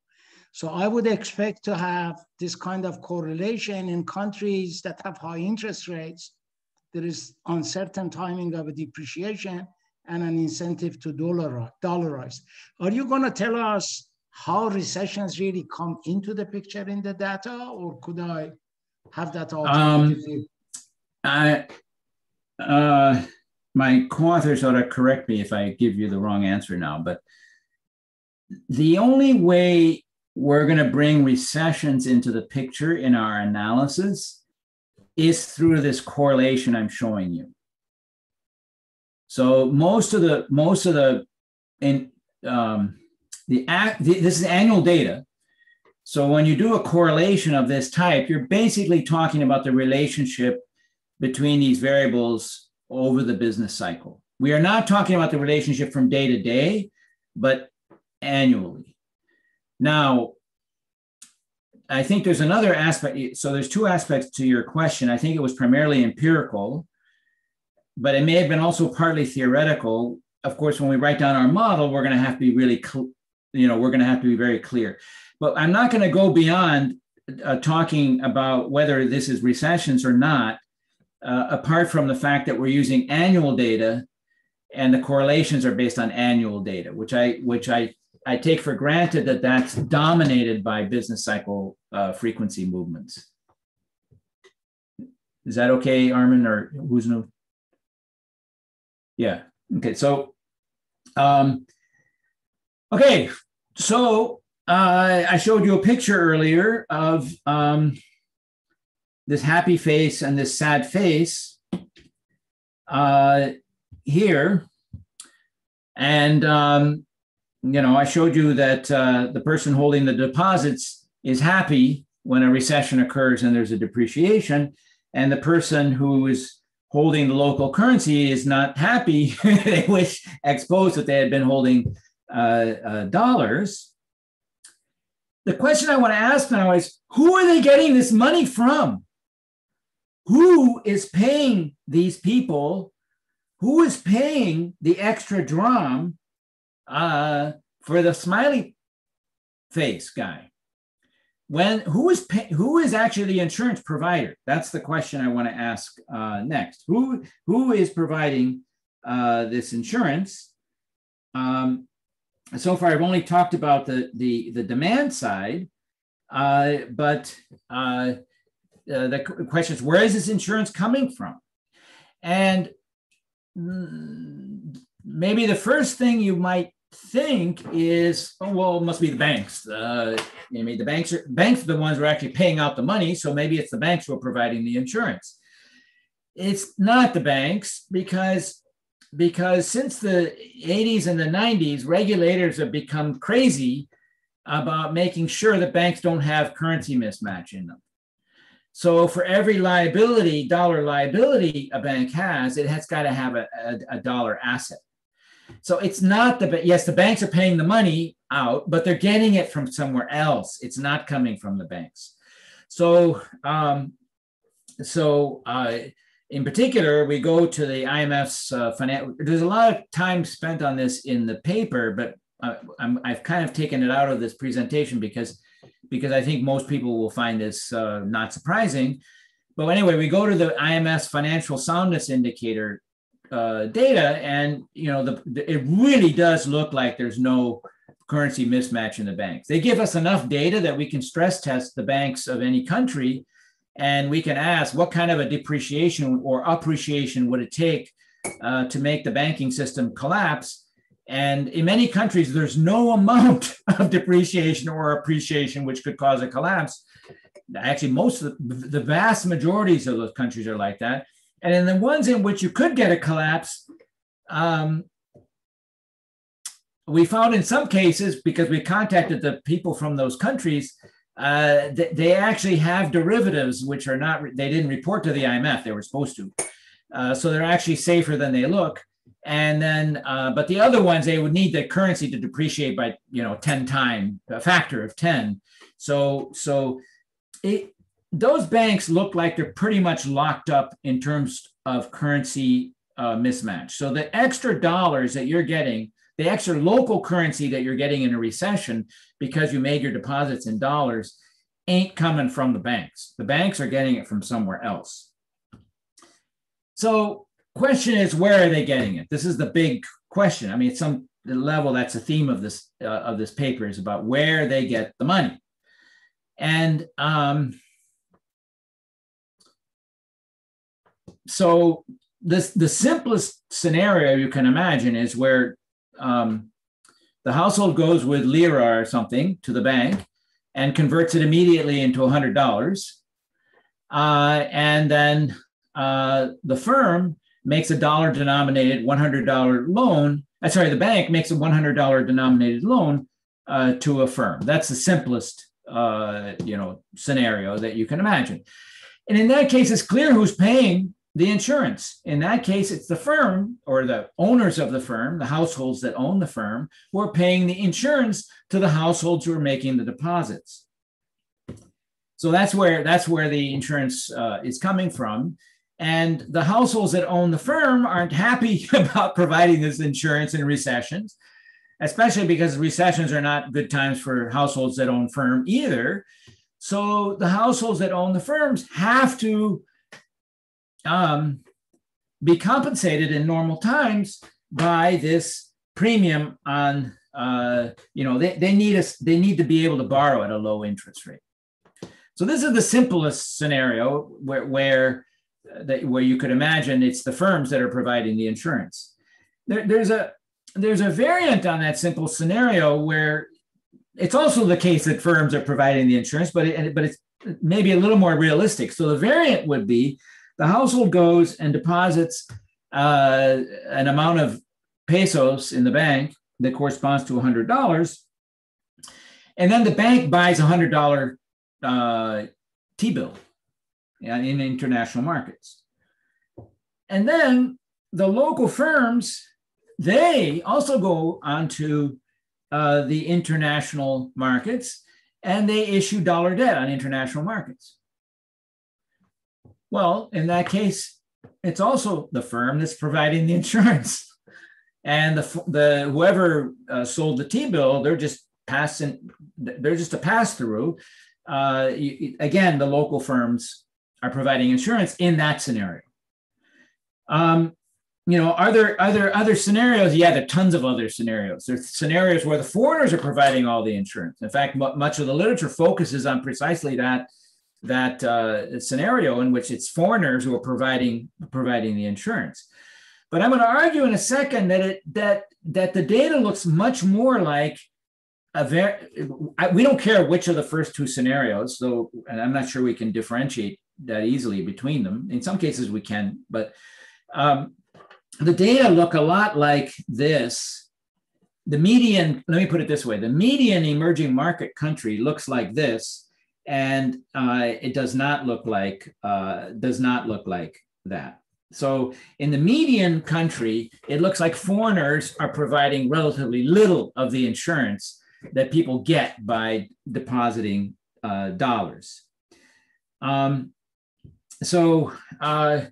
So I would expect to have this kind of correlation in countries that have high interest rates. There is uncertain timing of a depreciation and an incentive to dollarize. Are you going to tell us how recessions really come into the picture in the data, or could I have that alternative view? My co-authors ought to correct me if I give you the wrong answer now, but the only way we're going to bring recessions into the picture in our analysis is through this correlation I'm showing you. So this is annual data. So when you do a correlation of this type, you're basically talking about the relationship between these variables over the business cycle. We are not talking about the relationship from day to day, but annually. Now, I think there's another aspect. So there's two aspects to your question. I think it was primarily empirical, but it may have been also partly theoretical. Of course, when we write down our model, we're going to have to be really, we're going to have to be very clear. But I'm not going to go beyond talking about whether this is recessions or not, apart from the fact that we're using annual data, and the correlations are based on annual data, which I take for granted that that's dominated by business cycle frequency movements. Is that okay, Armin, or who's new? Yeah. Okay. So, okay. So I showed you a picture earlier of this happy face and this sad face here, and I showed you that the person holding the deposits is happy when a recession occurs and there's a depreciation, and the person who is holding the local currency is not happy. They wish exposed that they had been holding dollars. The question I want to ask now is, who are they getting this money from? Who is paying these people? Who is paying the extra drum for the smiley face guy? Who is actually the insurance provider? That's the question I want to ask next. Who is providing this insurance? So far, I've only talked about the demand side, but the question is, where is this insurance coming from? And maybe the first thing you might think is, oh, well, it must be the banks. Maybe the banks are the ones who are actually paying out the money, so maybe it's the banks who are providing the insurance. It's not the banks, because since the 80s and the 90s, regulators have become crazy about making sure that banks don't have currency mismatch in them. So for every liability, dollar liability a bank has, it has got to have a dollar asset. So it's not yes, the banks are paying the money out, but they're getting it from somewhere else. It's not coming from the banks. So, in particular, we go to the IMF's financial. There's a lot of time spent on this in the paper, but I've kind of taken it out of this presentation because I think most people will find this not surprising. But anyway, we go to the IMF's financial soundness indicator data, and it really does look like there's no currency mismatch in the banks. They give us enough data that we can stress test the banks of any country, and we can ask what kind of a depreciation or appreciation would it take to make the banking system collapse. And in many countries, there's no amount of depreciation or appreciation which could cause a collapse. Actually, most of the vast majorities of those countries are like that. And in the ones in which you could get a collapse, we found in some cases, because we contacted the people from those countries, they actually have derivatives which are not, they didn't report to the IMF, they were supposed to. So they're actually safer than they look. And then, but the other ones, they would need the currency to depreciate by, 10 times, a factor of 10. So those banks look like they're pretty much locked up in terms of currency mismatch. So the extra dollars that you're getting, the extra local currency that you're getting in a recession because you made your deposits in dollars ain't coming from the banks. The banks are getting it from somewhere else. So question is, where are they getting it? This is the big question. I mean, at some level, that's the theme of this paper, is about where they get the money. And so the simplest scenario you can imagine is where the household goes with lira or something to the bank and converts it immediately into $100. And then the firm makes a dollar-denominated $100 loan. The bank makes a $100 denominated loan to a firm. That's the simplest, scenario that you can imagine. And in that case, it's clear who's paying the insurance. In that case, it's the firm or the owners of the firm, the households that own the firm, who are paying the insurance to the households who are making the deposits. So that's where the insurance is coming from. And the households that own the firm aren't happy about providing this insurance in recessions, especially because recessions are not good times for households that own firm either. So the households that own the firms have to be compensated in normal times by this premium on, they need to be able to borrow at a low interest rate. So this is the simplest scenario where you could imagine it's the firms that are providing the insurance. There's a variant on that simple scenario where it's also the case that firms are providing the insurance, but it's maybe a little more realistic. So the variant would be the household goes and deposits an amount of pesos in the bank that corresponds to $100, and then the bank buys a $100 T-bill in international markets. And then the local firms, they also go onto the international markets and they issue dollar debt on international markets. Well, in that case, it's also the firm that's providing the insurance. And the whoever sold the T-bill, they're just a pass-through. Again, the local firms are providing insurance in that scenario. Are there other scenarios? Yeah, there are tons of other scenarios. There's scenarios where the foreigners are providing all the insurance. In fact, much of the literature focuses on precisely that scenario in which it's foreigners who are providing the insurance. But I'm going to argue in a second that the data looks much more like we don't care which of the first two scenarios, and I'm not sure we can differentiate that easily between them. In some cases we can, but the data look a lot like this. The median, let me put it this way, the median emerging market country looks like this, and it does not look like that. So in the median country, it looks like foreigners are providing relatively little of the insurance that people get by depositing dollars. So now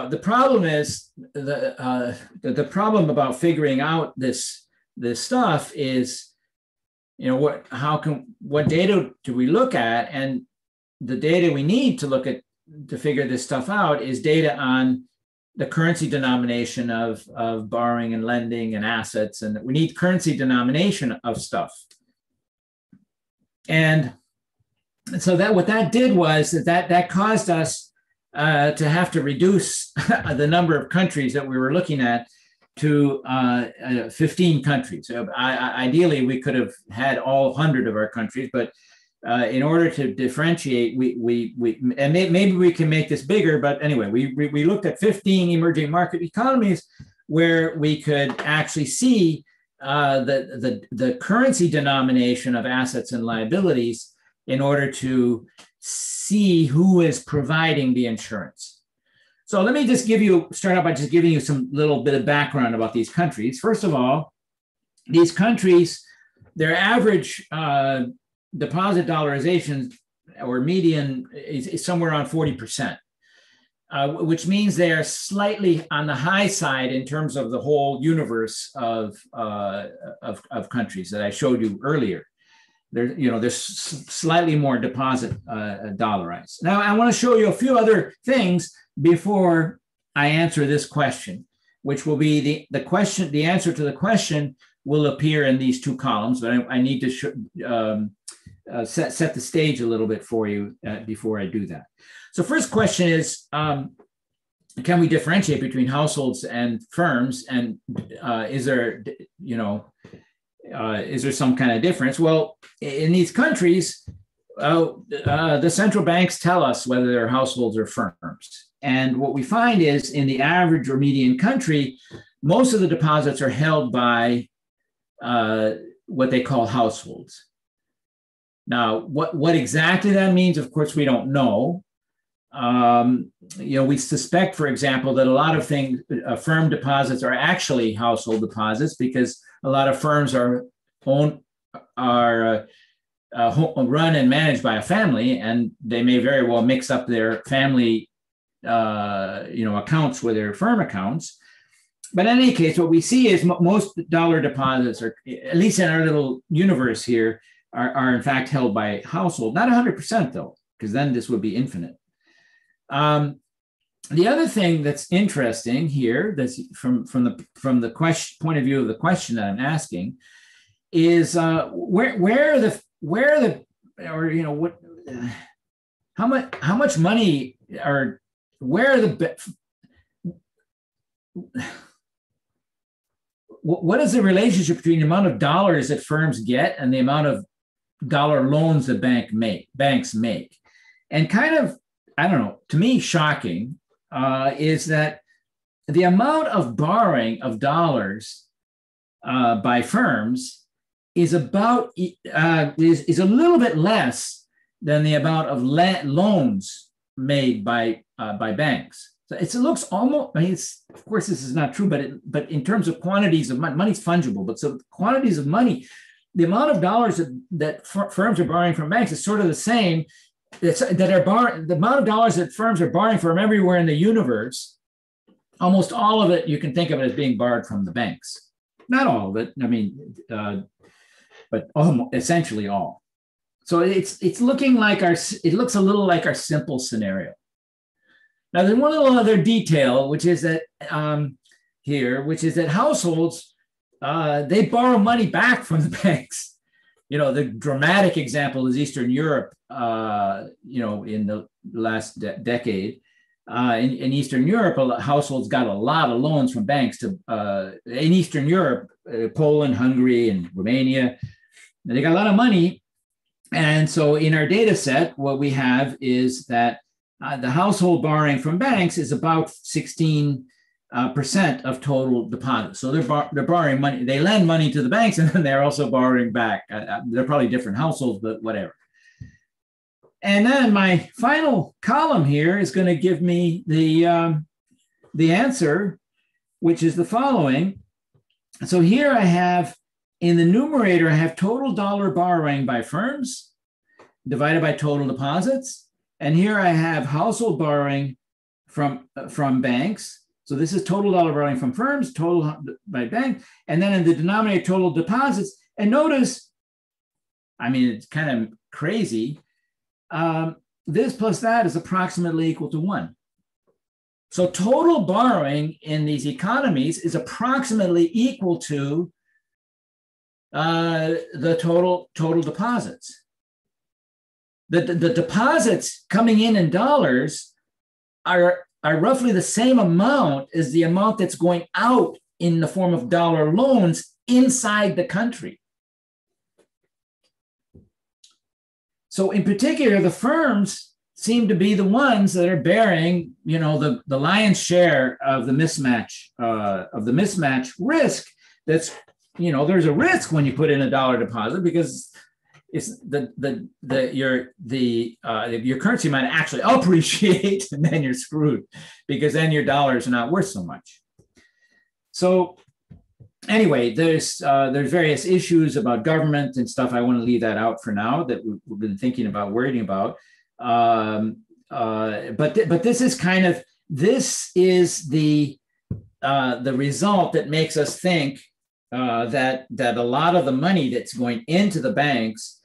the problem is the problem about figuring out this stuff is, what data do we look at? And the data we need to look at to figure this stuff out is data on the currency denomination of borrowing and lending and assets, and we need currency denomination of stuff. And so that what that did was that caused us to have to reduce the number of countries that we were looking at to 15 countries. Ideally, we could have had all 100 of our countries, but in order to differentiate, and maybe we can make this bigger, but anyway, we looked at 15 emerging market economies where we could actually see the currency denomination of assets and liabilities in order to see who is providing the insurance. So let me just start out by just giving you some little bit of background about these countries. First of all, these countries, their average deposit dollarization or median is somewhere around 40%, which means they are slightly on the high side in terms of the whole universe of countries that I showed you earlier. There's slightly more deposit dollarized. Now, I want to show you a few other things before I answer this question, which will be the question. The answer to the question will appear in these two columns, but I need to set the stage a little bit for you before I do that. So first question is, can we differentiate between households and firms? And is there some kind of difference? Well, in these countries, the central banks tell us whether they're households or firms. And what we find is in the average or median country, most of the deposits are held by what they call households. Now, what exactly that means, of course, we don't know. We suspect, for example, that a lot of things, firm deposits are actually household deposits because a lot of firms are run and managed by a family, and they may very well mix up their family, accounts with their firm accounts. But in any case, what we see is most dollar deposits, are, at least in our little universe here, are in fact held by household. Not 100% though, because then this would be infinite. The other thing that's interesting here, that's from the question point of view of the question that I'm asking, is how much money, or where are what is the relationship between the amount of dollars that firms get and the amount of dollar loans that banks make? And kind of, I don't know, to me shocking is that the amount of borrowing of dollars by firms is about is a little bit less than the amount of loans made by banks. So it looks almost, of course this is not true, but in terms of quantities of money, money's fungible, but so quantities of money, the amount of dollars that firms are borrowing from banks is sort of the same. The amount of dollars that firms are borrowing from everywhere in the universe, almost all of it, you can think of it as being borrowed from the banks. Not all of it, but essentially all. So it's looking like it looks a little like our simple scenario. Now, there's one little other detail, which is that which is that households, they borrow money back from the banks. The dramatic example is Eastern Europe, in the last decade. In Eastern Europe, households got a lot of loans from banks in Eastern Europe, Poland, Hungary, and Romania. They got a lot of money. And so in our data set, what we have is that the household borrowing from banks is about 16 percent of total deposits. So they're borrowing money. They lend money to the banks, and then they're also borrowing back. They're probably different households, but whatever. And then my final column here is going to give me the answer, which is the following. So here I have, in the numerator, I have total dollar borrowing by firms divided by total deposits. And here I have household borrowing from banks. So this is total dollar borrowing from firms, total by bank. And then in the denominator, total deposits. And notice, I mean, it's kind of crazy. This plus that is approximately equal to 1. So total borrowing in these economies is approximately equal to the total deposits. The deposits coming in dollars are roughly the same amount as the amount that's going out in the form of dollar loans inside the country. So in particular, the firms seem to be the ones that are bearing, the lion's share of the mismatch risk. That's, there's a risk when you put in a dollar deposit, because it's your currency might actually appreciate, and then you're screwed, because then your dollars are not worth so much. So anyway, there's various issues about government and stuff. I want to leave that out for now, that we've been thinking about, worrying about. But this is the result that makes us think that a lot of the money that's going into the banks,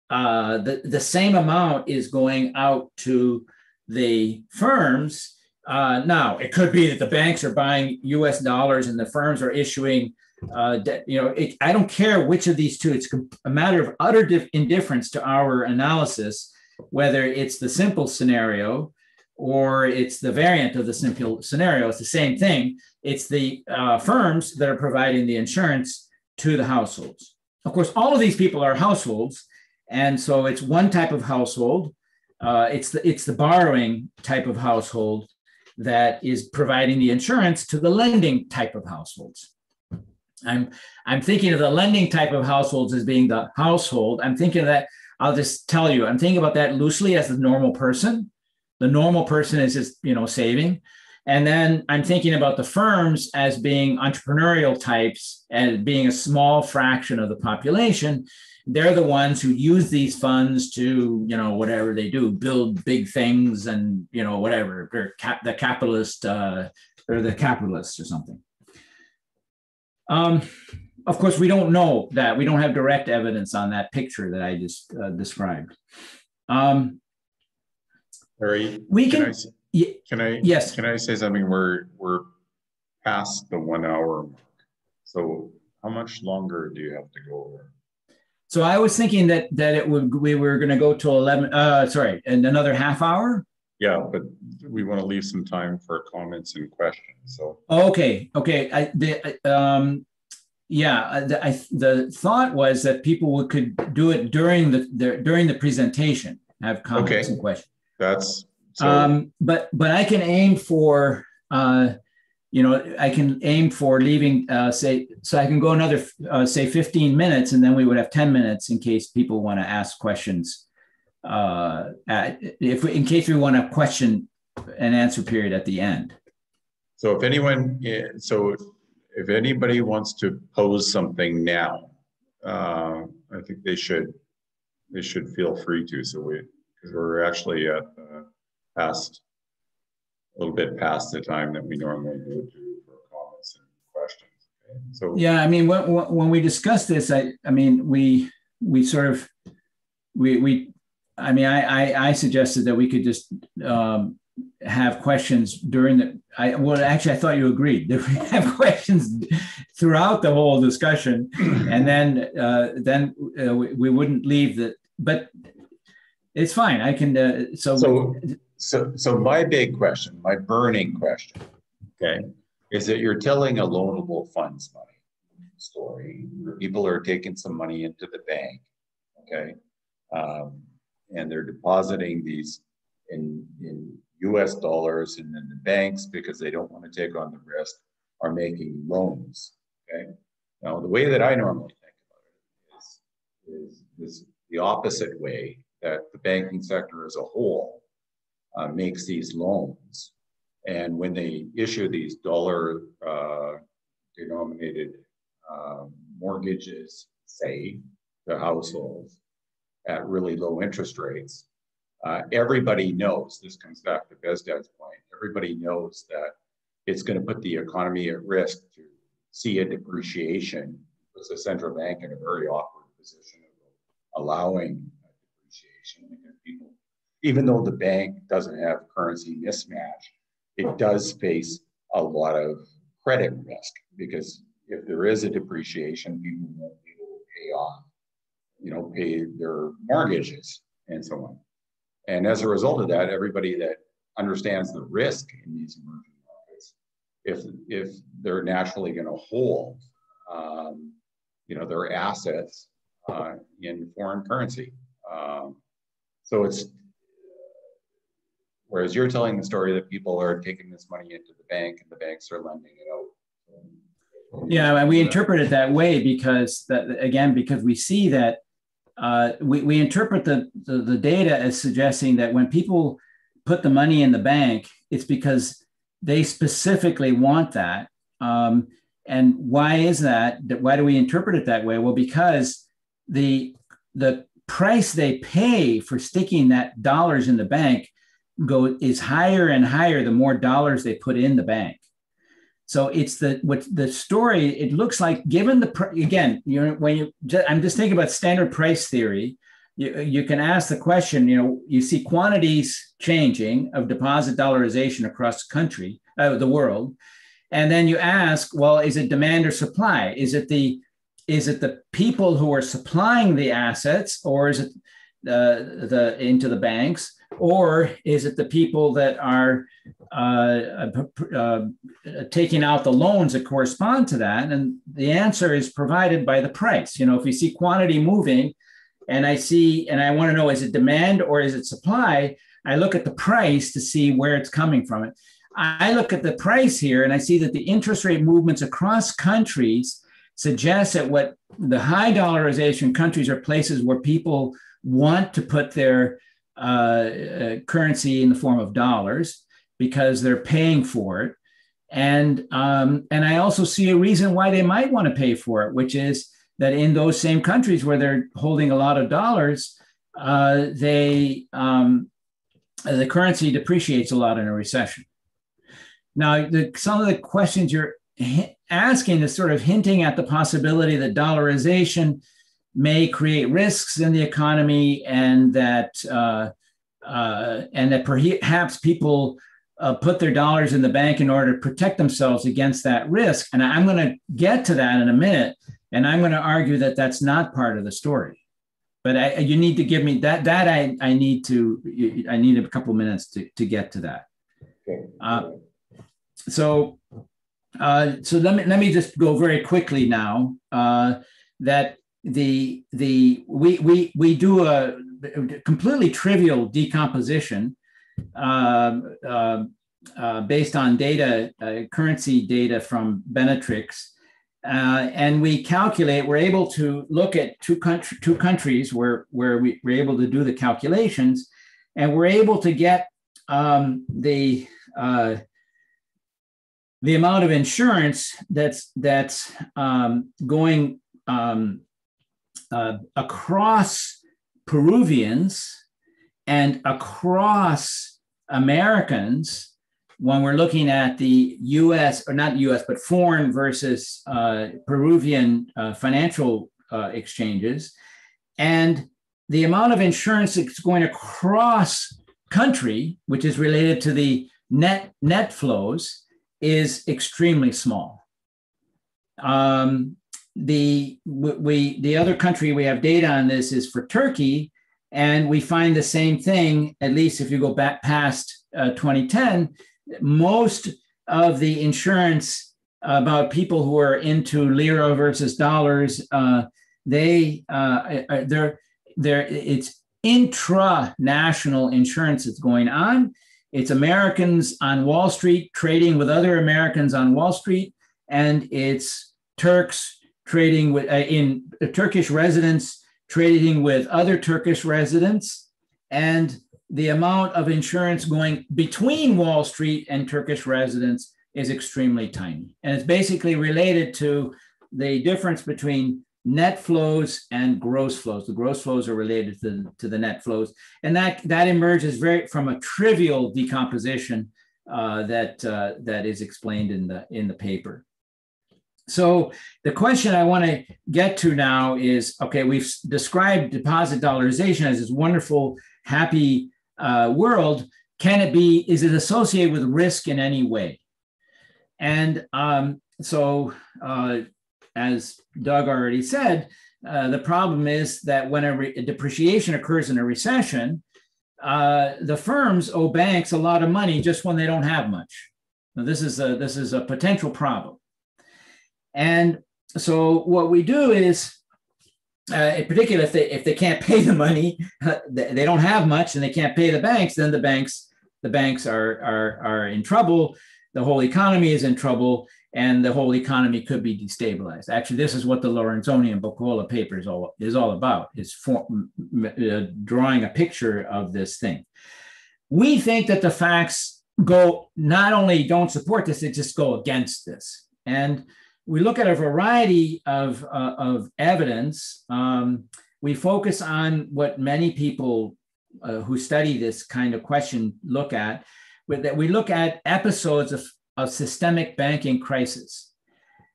the same amount is going out to the firms. Now, it could be that the banks are buying US dollars and the firms are issuing debt. I don't care which of these two. It's a matter of utter indifference to our analysis, whether it's the simple scenario or it's the variant of the simple scenario. It's the same thing. It's the firms that are providing the insurance to the households. Of course, all of these people are households, and so it's one type of household. It's the borrowing type of household that is providing the insurance to the lending type of households. I'm thinking of the lending type of households as being the household. I'm thinking of that. I'll just tell you, I'm thinking about that loosely as the normal person. The normal person is just, saving. And then I'm thinking about the firms as being entrepreneurial types and being a small fraction of the population. They're the ones who use these funds to, whatever they do, build big things and, whatever. They're the capitalist, or the capitalists or something. Of course, we don't know that. We don't have direct evidence on that picture that I just described. Harry, can I say something? We're past the 1 hour mark. So how much longer do you have to go over? So I was thinking that we were going to go till 11. And another half hour. Yeah, but we want to leave some time for comments and questions. So okay. The thought was that people could do it during the presentation, have comments and questions. That's so. But I can aim for leaving so I can go another 15 minutes, and then we would have 10 minutes in case people want to ask questions. In case we want a question and answer period at the end. So if anybody wants to pose something now, I think they should feel free to. So because we're actually at a little bit past the time that we normally do for comments and questions. Okay? So yeah, I mean, when we discussed this, I suggested that we could just have questions during I thought you agreed that we have questions throughout the whole discussion, and then we wouldn't leave but it's fine. I can, So my big question, my burning question, okay, is that you're telling a loanable funds money story where people are taking some money into the bank, okay, and they're depositing these in US dollars, and then the banks, because they don't want to take on the risk, are making loans. Okay. Now, the way that I normally think about it is the opposite way, that the banking sector as a whole makes these loans. And when they issue these dollar denominated mortgages, say, to households at really low interest rates, everybody knows, this comes back to Bezdad's point, everybody knows that it's going to put the economy at risk to see a depreciation. Puts the central bank in a very awkward position of allowing depreciation, because people, even though the bank doesn't have currency mismatch, it does face a lot of credit risk, because if there is a depreciation, people won't be able to pay off, pay their mortgages and so on. And as a result of that, everybody that understands the risk in these emerging markets, if they're naturally going to hold, their assets in foreign currency. So it's, whereas you're telling the story that people are taking this money into the bank and the banks are lending it out. Yeah, and we interpret it that way because we see that we interpret the data as suggesting that when people put the money in the bank, it's because they specifically want that. And why is that? Why do we interpret it that way? Well, because the price they pay for sticking that dollars in the bank is higher and higher the more dollars they put in the bank. So it's the story. It looks like, given I'm just thinking about standard price theory. You can ask the question. You see quantities changing of deposit dollarization across the world, and then you ask, well, is it demand or supply? Is it the people who are supplying the assets, or is it into the banks? Or is it the people that are taking out the loans that correspond to that? And the answer is provided by the price. If you see quantity moving and I want to know, is it demand or is it supply? I look at the price to see where it's coming from. I look at the price here and I see that the interest rate movements across countries suggest that what the high dollarization countries are places where people want to put their currency in the form of dollars because they're paying for it. And I also see a reason why they might want to pay for it, which is that in those same countries where they're holding a lot of dollars, the currency depreciates a lot in a recession. Now, some of the questions you're asking is sort of hinting at the possibility that dollarization may create risks in the economy, and that perhaps people put their dollars in the bank in order to protect themselves against that risk. And I'm going to get to that in a minute, and I'm going to argue that that's not part of the story. But you need to give me that. I need a couple minutes to get to that. Okay. So let me just go very quickly now. That we do a completely trivial decomposition based on data, currency data from Benetrix, and we calculate. We're able to look at two countries where we're able to do the calculations, and we're able to get the amount of insurance that's going across Peruvians and across Americans when we're looking at the US, or not US, but foreign versus Peruvian financial exchanges. And the amount of insurance that's going across country, which is related to the net flows, is extremely small. The other country we have data on this is for Turkey, and we find the same thing, at least if you go back past 2010. Most of the insurance about people who are into lira versus dollars, it's intra-national insurance that's going on. It's Americans on Wall Street trading with other Americans on Wall Street, and it's Turks trading with Turkish residents trading with other Turkish residents, and the amount of insurance going between Wall Street and Turkish residents is extremely tiny. And it's basically related to the difference between net flows and gross flows. The gross flows are related to the net flows. And that emerges from a trivial decomposition that is explained in the paper. So the question I want to get to now is, okay, we've described deposit dollarization as this wonderful, happy world. Is it associated with risk in any way? And as Doug already said, the problem is that when a depreciation occurs in a recession, the firms owe banks a lot of money just when they don't have much. Now, this is a potential problem. And so what we do is, in particular, if they can't pay the money, they don't have much, and they can't pay the banks, then the banks are in trouble. The whole economy is in trouble, and the whole economy could be destabilized. Actually, this is what the Lorenzoni and Boccola paper is all about, is drawing a picture of this thing. We think that the facts not only don't support this, they just go against this. And we look at a variety of evidence. We focus on what many people who study this kind of question look at, that we look at episodes of systemic banking crisis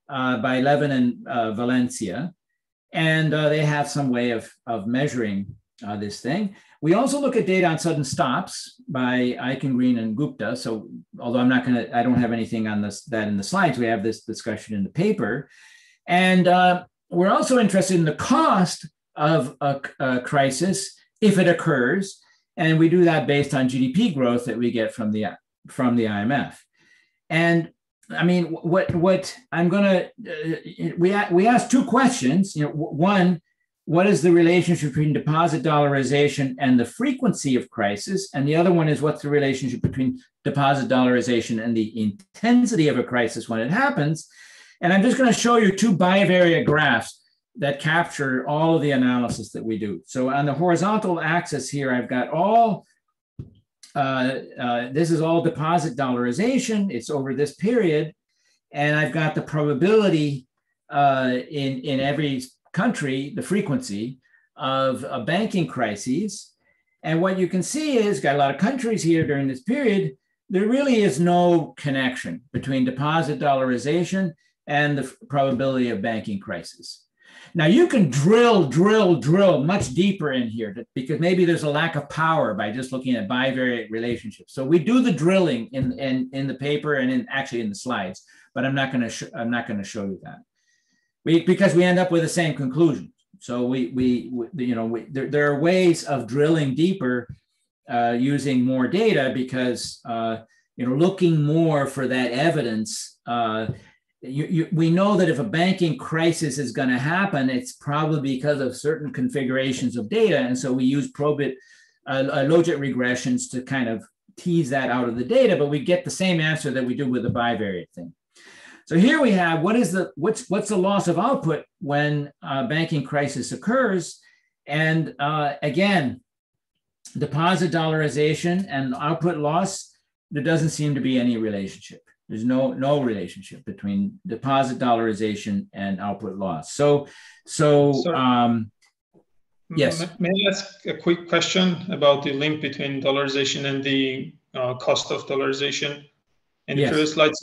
by Levin and Valencia, and they have some way of measuring this thing. We also look at data on sudden stops by Eichengreen and Gupta. So although I don't have anything on that in the slides, we have this discussion in the paper. And we're also interested in the cost of a crisis if it occurs. And we do that based on GDP growth that we get from the IMF. And I mean, what I'm going to, we asked two questions. One, what is the relationship between deposit dollarization and the frequency of crisis? And the other one is, what's the relationship between deposit dollarization and the intensity of a crisis when it happens? And I'm just going to show you two bivariate graphs that capture all of the analysis that we do. So on the horizontal axis here, I've got this is all deposit dollarization. It's over this period. And I've got the probability in every country, the frequency of banking crises. And what you can see is, got a lot of countries here during this period, there really is no connection between deposit dollarization and the probability of banking crisis. Now you can drill much deeper in here because maybe there's a lack of power by just looking at bivariate relationships. So we do the drilling in the paper and actually in the slides, but I'm not going to show you that. Because we end up with the same conclusion. So there are ways of drilling deeper using more data because looking more for that evidence. We know that if a banking crisis is going to happen, it's probably because of certain configurations of data, and so we use logit regressions to kind of tease that out of the data. But we get the same answer that we do with the bivariate thing. So here we have what's the loss of output when a banking crisis occurs, and again, deposit dollarization and output loss. There doesn't seem to be any relationship. There's no relationship between deposit dollarization and output loss. Yes. May I ask a quick question about the link between dollarization and the cost of dollarization in the previous slides?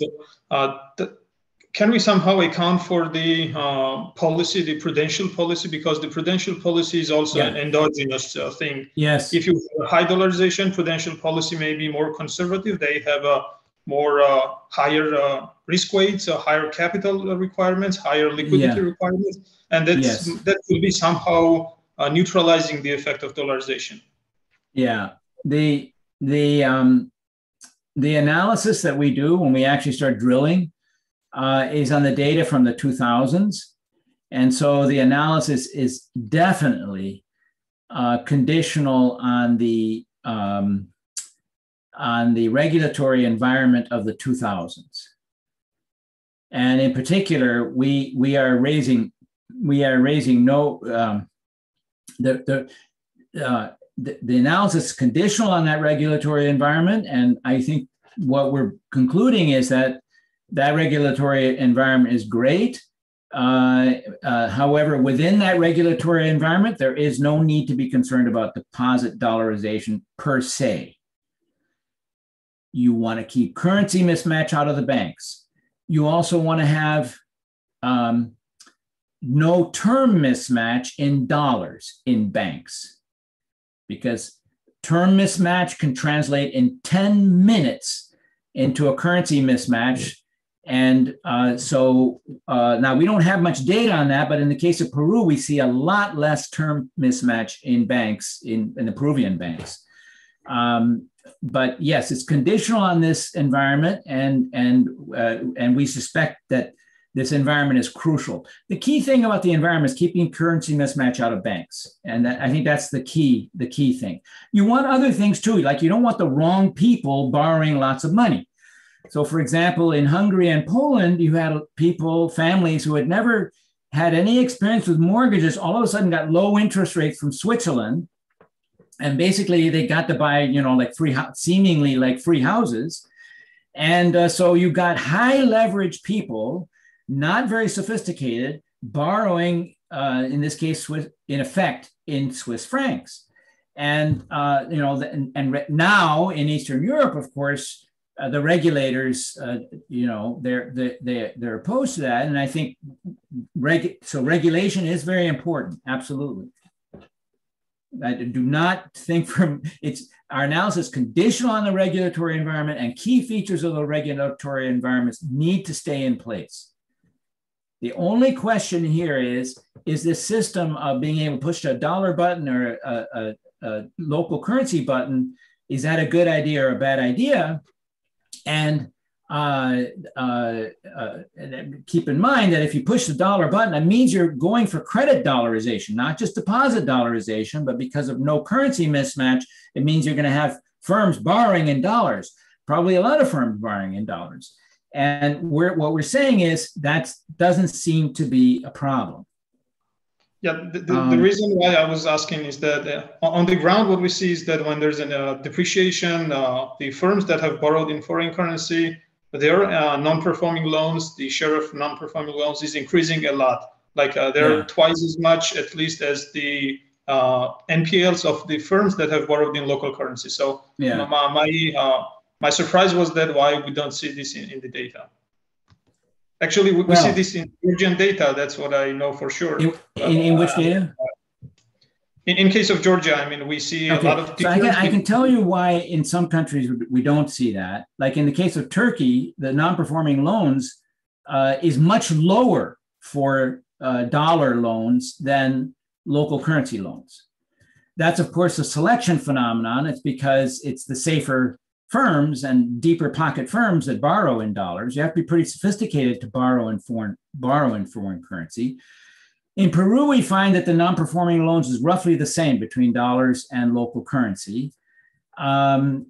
Can we somehow account for the policy, the prudential policy, because the prudential policy is also an endogenous thing. Yes. If you have high dollarization, prudential policy may be more conservative. They have a more higher risk weights, higher capital requirements, higher liquidity requirements, and that will be somehow neutralizing the effect of dollarization. Yeah, the analysis that we do when we actually start drilling is on the data from the 2000s, and so the analysis is definitely conditional on the on the regulatory environment of the 2000s. And in particular, we are raising no, the analysis is conditional on that regulatory environment. And I think what we're concluding is that that regulatory environment is great. However, within that regulatory environment, there is no need to be concerned about deposit dollarization per se. You want to keep currency mismatch out of the banks. You also want to have no term mismatch in dollars in banks, because term mismatch can translate in 10 minutes into a currency mismatch. And so now we don't have much data on that, but in the case of Peru, we see a lot less term mismatch in banks, in the Peruvian banks. But yes, it's conditional on this environment, and we suspect that this environment is crucial. The key thing about the environment is keeping currency mismatch out of banks, and I think that's the key thing. You want other things too, like you don't want the wrong people borrowing lots of money. So, for example, in Hungary and Poland, you had families who had never had any experience with mortgages, all of a sudden got low interest rates from Switzerland. And basically they got to buy, seemingly like free houses. And so you got high leverage people, not very sophisticated, borrowing, in this case, in effect, in Swiss francs. And, and now in Eastern Europe, of course, the regulators, they're opposed to that. And I think regulation is very important. Absolutely. I do not think our analysis conditional on the regulatory environment, and key features of the regulatory environments need to stay in place. The only question here is this system of being able to push a dollar button or a local currency button, is that a good idea or a bad idea? And keep in mind that if you push the dollar button, that means you're going for credit dollarization, not just deposit dollarization, but because of no currency mismatch, it means you're going to have firms borrowing in dollars, probably a lot of firms borrowing in dollars. And what we're saying is that doesn't seem to be a problem. Yeah, the reason why I was asking is that on the ground, what we see is that when there's a depreciation, the firms that have borrowed in foreign currency, their non-performing loans, the share of non-performing loans is increasing a lot. Like they're twice as much, at least, as the NPLs of the firms that have borrowed in local currency. So my surprise was that why we don't see this in the data. Actually, we see this in Georgian data. That's what I know for sure. In which data? In case of Georgia, I mean, we see a lot of. So I can tell you why in some countries we don't see that. Like in the case of Turkey, the non-performing loans is much lower for dollar loans than local currency loans. That's, of course, a selection phenomenon. It's because it's the safer firms and deeper pocket firms that borrow in dollars. You have to be pretty sophisticated to borrow in foreign currency. In Peru, we find that the non-performing loans is roughly the same between dollars and local currency. And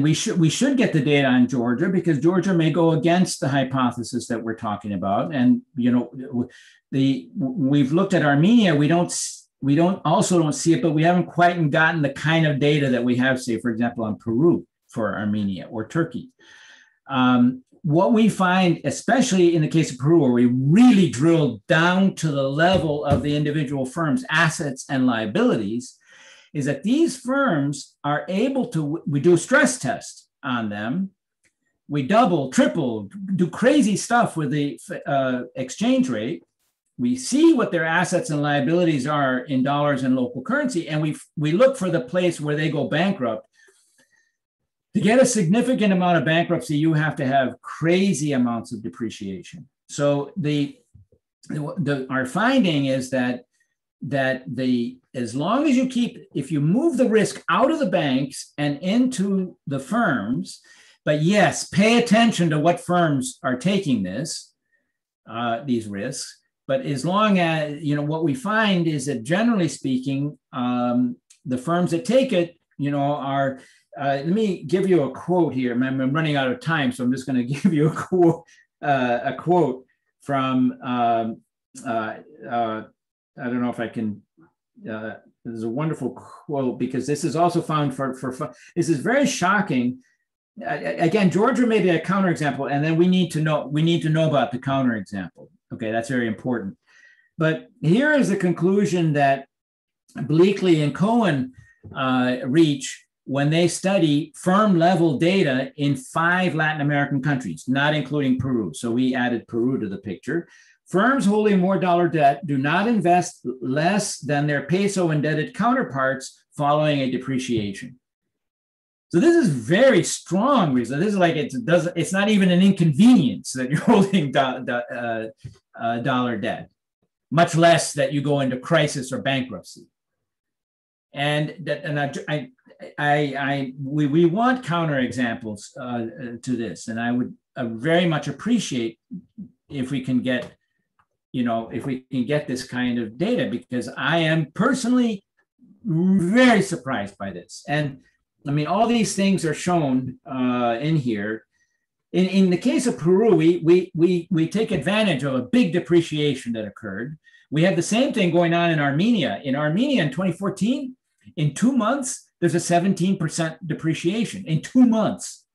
we should get the data on Georgia, because Georgia may go against the hypothesis that we're talking about. And we've looked at Armenia. We don't see it, but we haven't quite gotten the kind of data that we have, say, for example, on Peru for Armenia or Turkey. What we find, especially in the case of Peru, where we really drill down to the level of the individual firm's assets and liabilities, is that these firms are able to, we do a stress test on them. We double, triple, do crazy stuff with the exchange rate. We see what their assets and liabilities are in dollars and local currency, and we look for the place where they go bankrupt. To get a significant amount of bankruptcy, you have to have crazy amounts of depreciation. So our finding is that as long as if you move the risk out of the banks and into the firms, but yes, pay attention to what firms are taking these risks. But as long as, what we find is that generally speaking, the firms that take it, are let me give you a quote here. I'm running out of time, so I'm just going to give you a quote from, I don't know if I can, this is a wonderful quote because this is also found for this is very shocking. Again, Georgia may be a counterexample, and then we need to know about the counterexample. Okay, that's very important. But here is the conclusion that Bleakley and Cohen reach when they study firm level data in 5 Latin American countries, not including Peru. So we added Peru to the picture. Firms holding more dollar debt do not invest less than their peso indebted counterparts following a depreciation. So this is very strong reason. This is like it's not even an inconvenience that you're holding dollar debt, much less that you go into crisis or bankruptcy. And we want counterexamples to this, and I would very much appreciate if we can get, this kind of data, because I am personally very surprised by this. And I mean, all these things are shown in here. In the case of Peru, we take advantage of a big depreciation that occurred. We have the same thing going on in Armenia. In Armenia in 2014, in 2 months, there's a 17% depreciation in 2 months.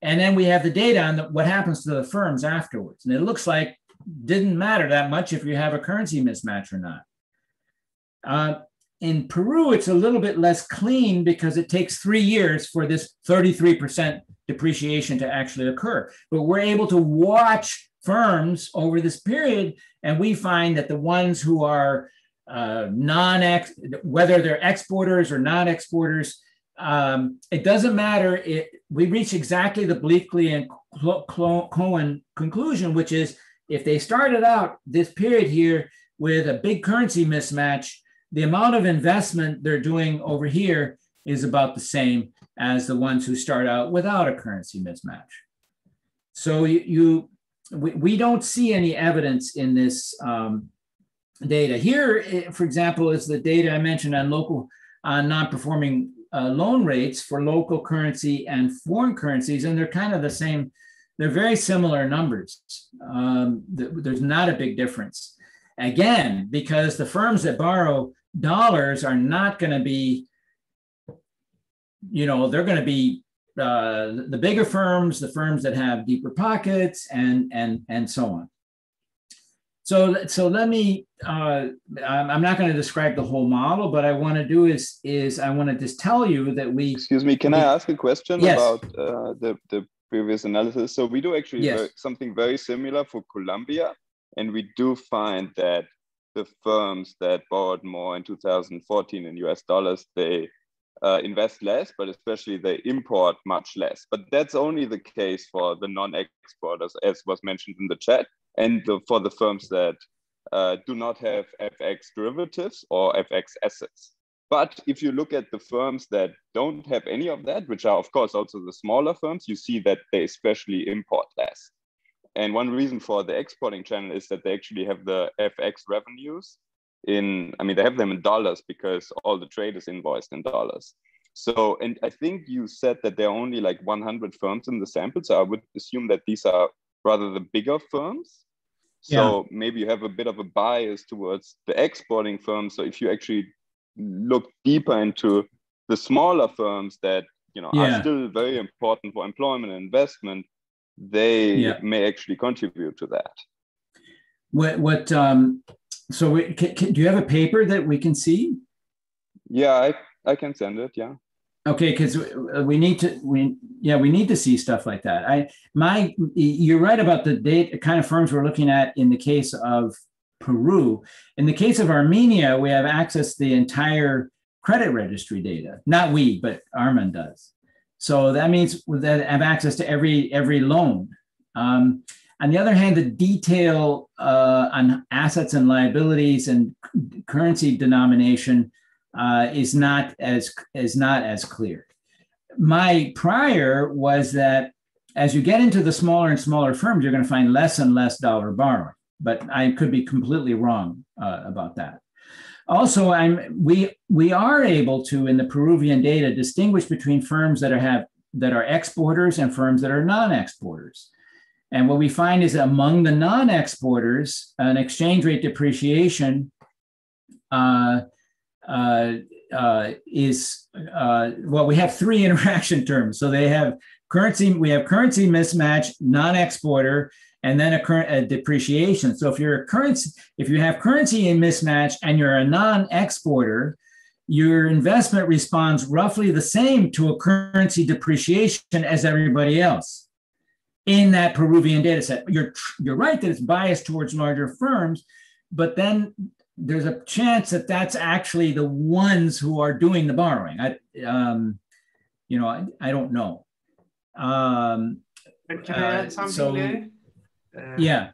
And then we have the data on what happens to the firms afterwards. And it looks like didn't matter that much if you have a currency mismatch or not. In Peru, it's a little bit less clean because it takes 3 years for this 33% depreciation to actually occur. But we're able to watch firms over this period, and we find that the ones who are whether they're exporters or non-exporters, it doesn't matter. We reach exactly the Bleakley and Cohen conclusion, which is if they started out this period here with a big currency mismatch, the amount of investment they're doing over here is about the same as the ones who start out without a currency mismatch. So we don't see any evidence in this data. Here, for example, is the data I mentioned on non-performing loan rates for local currency and foreign currencies, and they're kind of the same. They're very similar numbers. There's not a big difference. Again, because the firms that borrow dollars are not going to be, they're going to be the bigger firms, the firms that have deeper pockets, and so on. So let me, I'm not going to describe the whole model, but I want to do is I want to just tell you that we. Excuse me, can I ask a question yes. about the previous analysis? So we do actually yes. something very similar for Colombia, and we do find that the firms that borrowed more in 2014 in US dollars, they invest less, but especially they import much less. But that's only the case for the non-exporters, as was mentioned in the chat, and for the firms that do not have FX derivatives or FX assets. But if you look at the firms that don't have any of that, which are of course also the smaller firms, you see that they especially import less. And one reason for the exporting channel is that they actually have the FX revenues they have them in dollars because all the trade is invoiced in dollars. So, and I think you said that there are only like 100 firms in the sample. So I would assume that these are rather the bigger firms. So maybe you have a bit of a bias towards the exporting firms. So if you actually look deeper into the smaller firms that, are still very important for employment and investment, they may actually contribute to that. So do you have a paper that we can see? Yeah, I can send it. Yeah. Okay, because we need to see stuff like that. You're right about the kind of firms we're looking at in the case of Peru. In the case of Armenia, we have access to the entire credit registry data. Not we, but Armin does. So that means that I have access to every loan. On the other hand, the detail on assets and liabilities and currency denomination is not as clear. My prior was that as you get into the smaller and smaller firms, you're going to find less and less dollar borrowing, but I could be completely wrong about that. Also, we are able to, in the Peruvian data, distinguish between firms that are exporters and firms that are non-exporters. And what we find is that among the non-exporters, an exchange rate depreciation well, we have three interaction terms. So they have currency, we have currency mismatch, non-exporter, and then a depreciation. So if you have currency in mismatch and you're a non-exporter, your investment responds roughly the same to a currency depreciation as everybody else in that Peruvian data set. You're right that it's biased towards larger firms, but then there's a chance that that's actually the ones who are doing the borrowing. I don't know. Can I add something there? Yeah.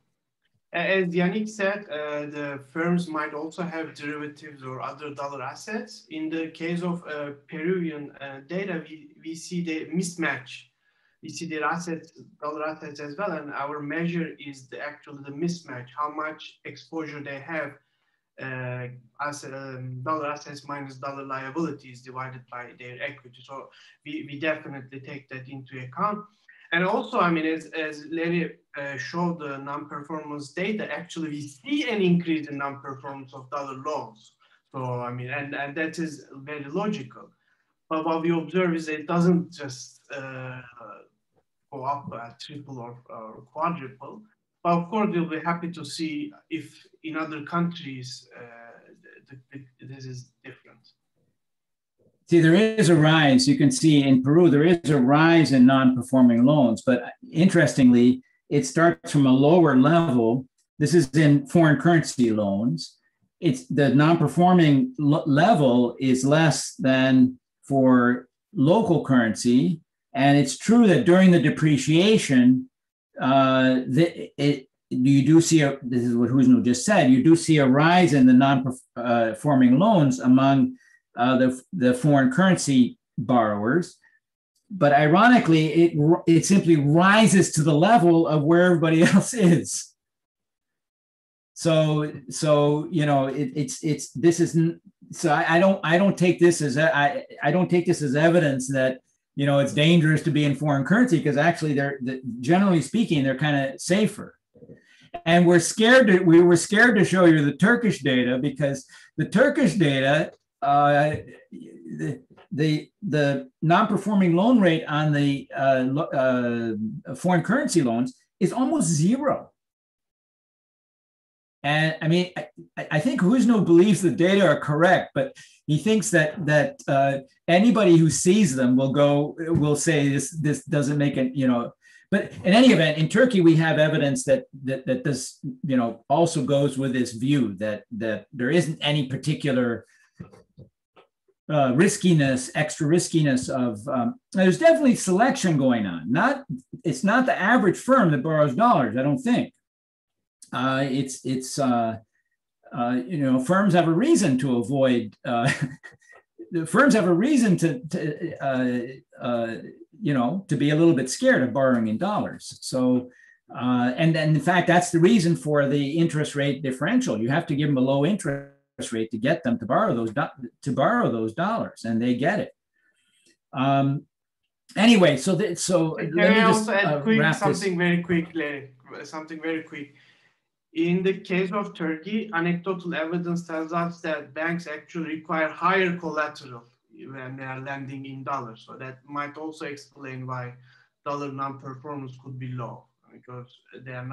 As Yannick said, the firms might also have derivatives or other dollar assets. In the case of Peruvian data, we see the mismatch. We see their assets, dollar assets as well, and our measure is actually the mismatch, how much exposure they have, dollar assets minus dollar liabilities divided by their equity. So we definitely take that into account. And also, I mean, as Larry showed the non-performance data, actually we see an increase in non-performance of dollar loans. So, I mean, and that is very logical. But what we observe is it doesn't just go up triple or quadruple. But of course, we'll be happy to see if in other countries this is different. See, there is a rise. You can see in Peru, there is a rise in non-performing loans. But interestingly, it starts from a lower level. This is in foreign currency loans. It's the non-performing level is less than for local currency. And it's true that during the depreciation, you do see, this is what Husnu just said, you do see a rise in the non-performing loans among the foreign currency borrowers, but ironically, it simply rises to the level of where everybody else is. So you know, I don't take this as evidence that, you know, it's dangerous to be in foreign currency, because actually generally speaking, they're kind of safer. And we were scared to show you the Turkish data, because the Turkish data, the non-performing loan rate on the foreign currency loans is almost zero. And I mean, I think Husnu believes the data are correct, but he thinks that anybody who sees them will say this doesn't make it, you know. But in any event, in Turkey, we have evidence that this, you know, also goes with this view that there isn't any particular extra riskiness of. There's definitely selection going on. It's not the average firm that borrows dollars, I don't think. It's you know, firms have a reason to avoid. Firms have a reason to you know, to be a little bit scared of borrowing in dollars. So, and in fact, that's the reason for the interest rate differential. You have to give them a low interest rate to get them to borrow those dollars, and they get it. Anyway, so let me also add something very quick. In the case of Turkey, anecdotal evidence tells us that banks actually require higher collateral when they are lending in dollars. So that might also explain why dollar non-performance could be low, because they are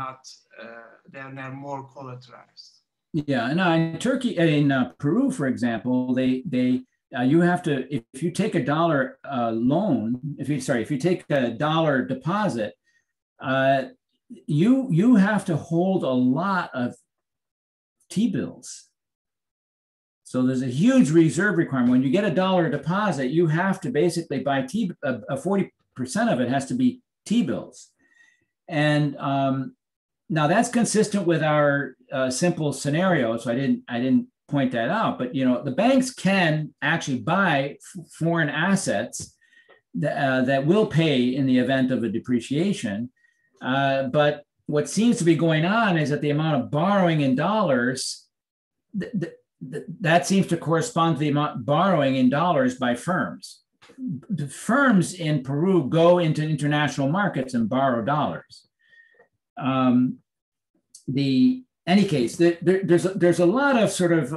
more collateralized. Yeah, and in Turkey, in Peru, for example, you have to, if you take a dollar loan, if you take a dollar deposit, you have to hold a lot of T-bills. So there's a huge reserve requirement. When you get a dollar deposit, you have to basically buy 40% of it has to be T-bills. And now that's consistent with our simple scenario. So I didn't point that out, but you know, the banks can actually buy foreign assets that will pay in the event of a depreciation. But what seems to be going on is that the amount of borrowing in dollars, that seems to correspond to the amount borrowing in dollars by firms. The firms in Peru go into international markets and borrow dollars. Any case, there's a lot of sort of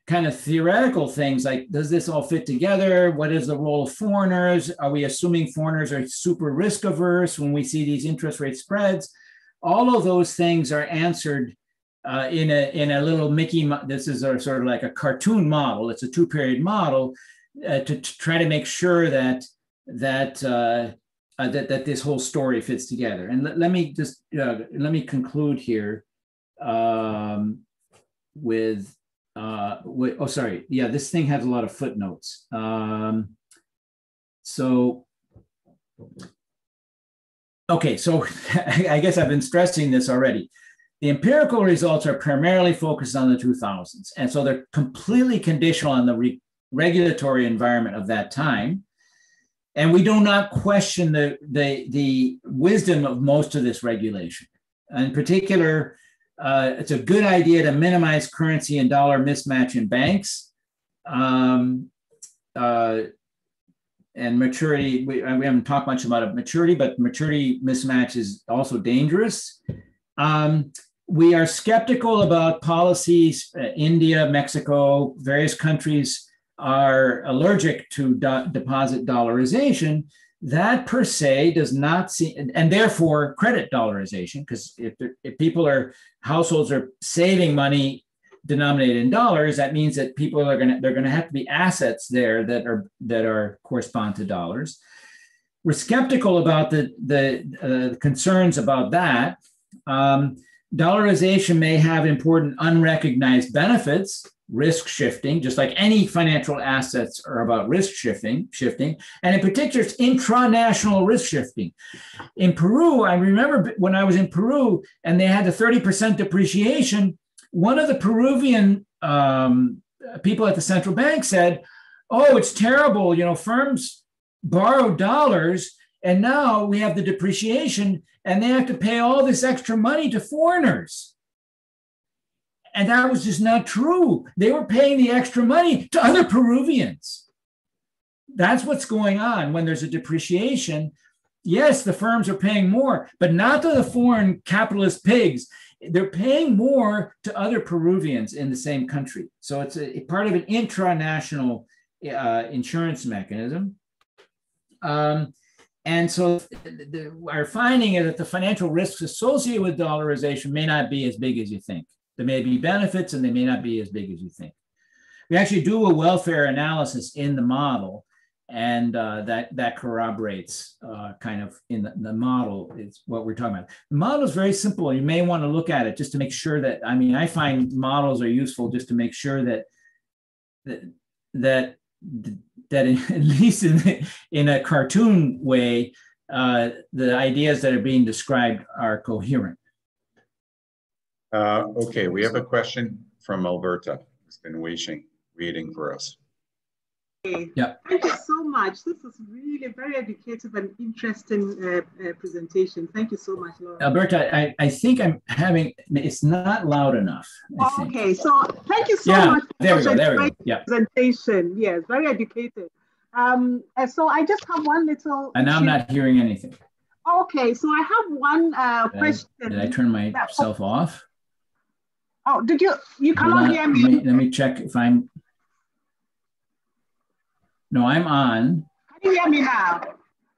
kind of theoretical things like, does this all fit together? What is the role of foreigners? Are we assuming foreigners are super risk averse when we see these interest rate spreads? All of those things are answered in a little this is a sort of like a cartoon model. It's a 2-period model to try to make sure that this whole story fits together. And let me just let me conclude here with oh, sorry. Yeah, this thing has a lot of footnotes. Okay, so I guess I've been stressing this already. The empirical results are primarily focused on the 2000s. And so they're completely conditional on the regulatory environment of that time. And we do not question the wisdom of most of this regulation. In particular, it's a good idea to minimize currency and dollar mismatch in banks. And maturity, we haven't talked much about maturity, but maturity mismatch is also dangerous. We are skeptical about policies. India, Mexico, various countries are allergic to deposit dollarization. That per se does not seem, and therefore credit dollarization, because if households are saving money denominated in dollars, that means that people are they're going to have to be assets there that are correspond to dollars. We're skeptical about the concerns about that. Dollarization may have important unrecognized benefits, risk shifting, just like any financial assets are about risk shifting, and in particular, it's intranational risk shifting. In Peru, I remember when I was in Peru and they had the 30% depreciation, one of the Peruvian people at the central bank said, oh, it's terrible, firms borrow dollars and now we have the depreciation and they have to pay all this extra money to foreigners. And that was just not true. They were paying the extra money to other Peruvians. That's what's going on when there's a depreciation. Yes, the firms are paying more, but not to the foreign capitalist pigs. They're paying more to other Peruvians in the same country. So it's a part of an intranational insurance mechanism. And so our finding is that the financial risks associated with dollarization may not be as big as you think. There may be benefits and they may not be as big as you think. We actually do a welfare analysis in the model, and that corroborates kind of in the model is what we're talking about. The model is very simple. You may want to look at it just to make sure that, I find models are useful just to make sure that at least in a cartoon way, the ideas that are being described are coherent. Okay, we have a question from Alberta, who's been waiting for us. Yeah. Thank you so much. This is really very educative and interesting presentation. Thank you so much, Laura. Alberta, I think it's not loud enough. Okay, so thank you so much for there we go. Presentation. Yes, very educated. So I just have one little And I'm not hearing anything. Okay, so I have one question. Did I turn myself off? Oh, did you cannot hear me? Let me check if I'm. No, I'm on. Can you hear me now?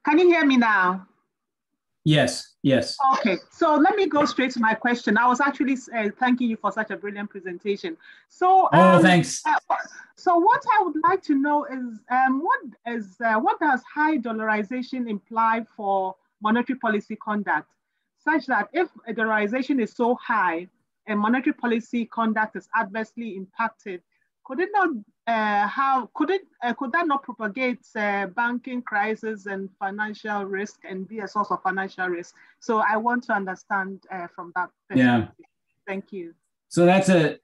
Can you hear me now? Yes. Okay, so let me go straight to my question. I was actually thanking you for such a brilliant presentation. So, thanks. So what I would like to know is, what does high dollarization imply for monetary policy conduct, such that if a dollarization is so high and monetary policy conduct is adversely impacted, could it not could that not propagate banking crisis and financial risk and be a source of financial risk? So I want to understand from that perspective. Yeah. Thank you. So that's a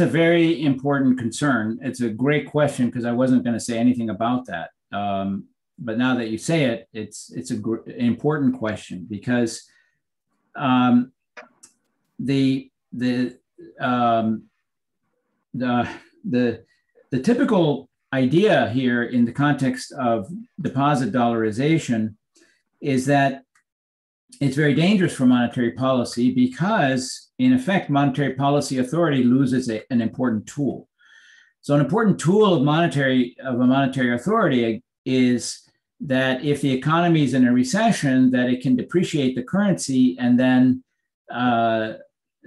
very important concern. It's a great question because I wasn't going to say anything about that. But now that you say it, it's an important question because the typical idea here in the context of deposit dollarization is that it's very dangerous for monetary policy because, in effect, monetary policy authority loses an important tool. So an important tool of a monetary authority is that if the economy is in a recession, that it can depreciate the currency and then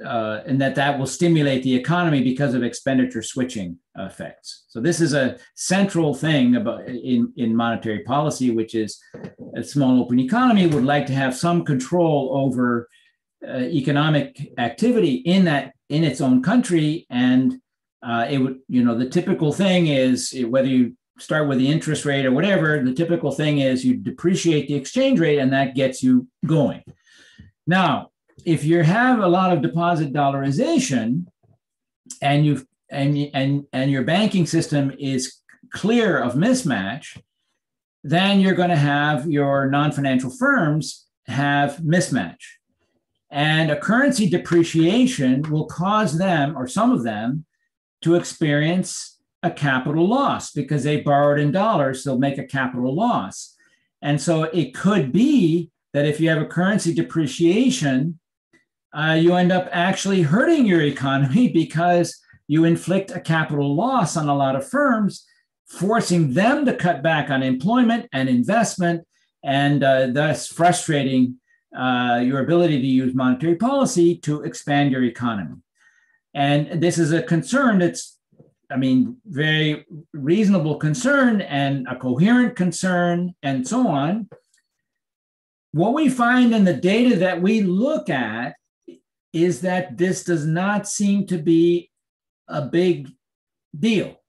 and that will stimulate the economy because of expenditure switching effects. So this is a central thing about in monetary policy, which is a small open economy would like to have some control over economic activity in its own country. And it would, the typical thing is whether you start with the interest rate or whatever, the typical thing is you depreciate the exchange rate and that gets you going. Now, if you have a lot of deposit dollarization and your banking system is clear of mismatch, then you're going to have your non-financial firms have mismatch. And a currency depreciation will cause them, or some of them, to experience a capital loss because they borrowed in dollars, they'll make a capital loss. And so it could be that if you have a currency depreciation, you end up actually hurting your economy because you inflict a capital loss on a lot of firms, forcing them to cut back on employment and investment, and thus frustrating your ability to use monetary policy to expand your economy. And this is a concern that's, very reasonable concern and a coherent concern and so on. What we find in the data that we look at is that this does not seem to be a big deal.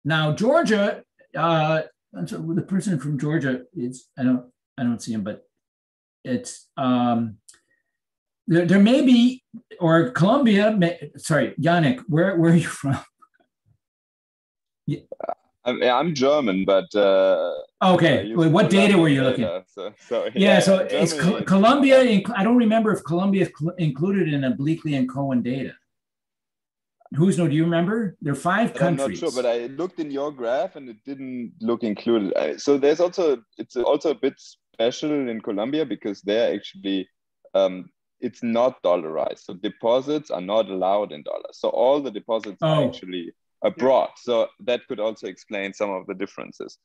Now, Georgia, I'm sorry, the person from Georgia is, I don't see him, but it's, there may be, or Colombia, sorry, Yannick, where are you from? I'm German, but okay. What data were you looking at? So it's Colombia. I don't remember if Colombia is included in Obliquely and Cohen data. Do you remember? There are 5 countries. I'm not sure, but I looked in your graph and it didn't look included. So it's also a bit special in Colombia because they're actually it's not dollarized. So deposits are not allowed in dollars. So all the deposits are actually abroad. So that could also explain some of the differences.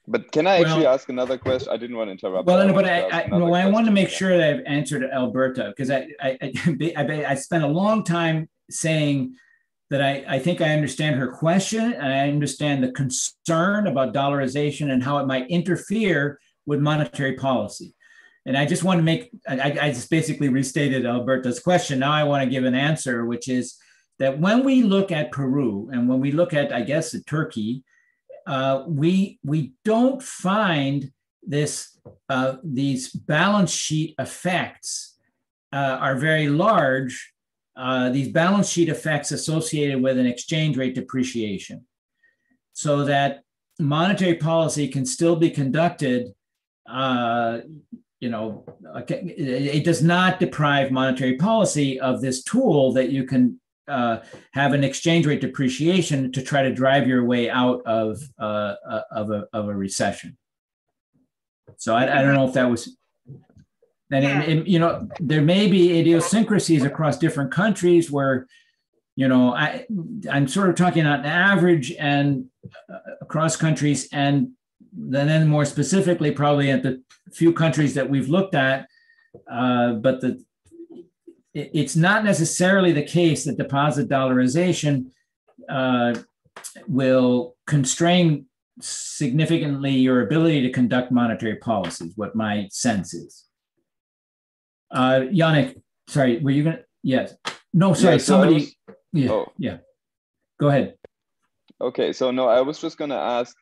But can I actually ask another question? I didn't want to interrupt. Well, but I want to make sure that I've answered Alberta, because I spent a long time saying that I think I understand her question and I understand the concern about dollarization and how it might interfere with monetary policy. And I just want to make, I just basically restated Alberta's question. Now I want to give an answer, which is that when we look at Peru and when we look at, I guess, Turkey, we don't find these balance sheet effects are very large. These balance sheet effects associated with an exchange rate depreciation, so that monetary policy can still be conducted. It does not deprive monetary policy of this tool that you can have an exchange rate depreciation to try to drive your way out of a recession. So I don't know if that was. And there may be idiosyncrasies across different countries where, I'm sort of talking on average and across countries, and then more specifically probably at the few countries that we've looked at, but it's not necessarily the case that deposit dollarization will constrain significantly your ability to conduct monetary policies, what my sense is. Yannick, sorry, were you going to? Yes. No, sorry, somebody. Yeah. Go ahead. Okay, so no, I was just going to ask,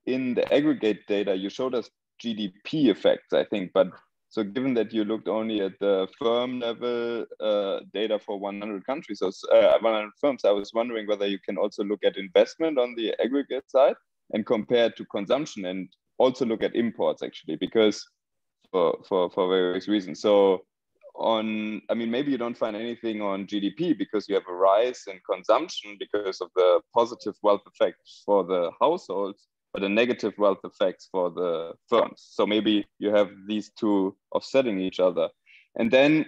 in the aggregate data, you showed us GDP effects, I think, but so given that you looked only at the firm level data for 100 countries, so 100 firms, I was wondering whether you can also look at investment on the aggregate side and compare it to consumption, and also look at imports actually, because for various reasons. So I mean, maybe you don't find anything on GDP because you have a rise in consumption because of the positive wealth effects for the households, but a negative wealth effects for the firms. So maybe you have these two offsetting each other. And then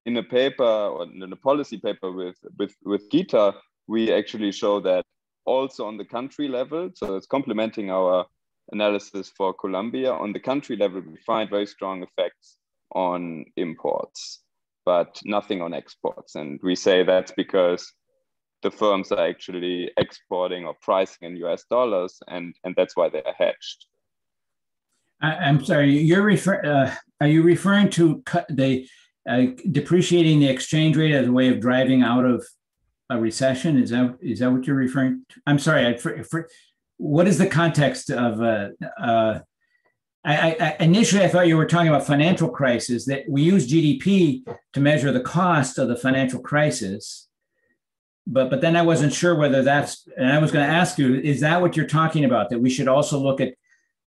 in a paper, or in a policy paper with Gita, we actually show that also on the country level, so it's complementing our analysis for Colombia, on the country level, we find very strong effects on imports, but nothing on exports. And we say that's because the firms are actually exporting or pricing in US dollars, and that's why they're hedged. I'm sorry, are you referring to depreciating the exchange rate as a way of driving out of a recession? Is that what you're referring to? I'm sorry, what is the context of initially, I thought you were talking about financial crisis, that we use GDP to measure the cost of the financial crisis. But then I wasn't sure whether that's, and I was going to ask you, is that what you're talking about? That we should also look at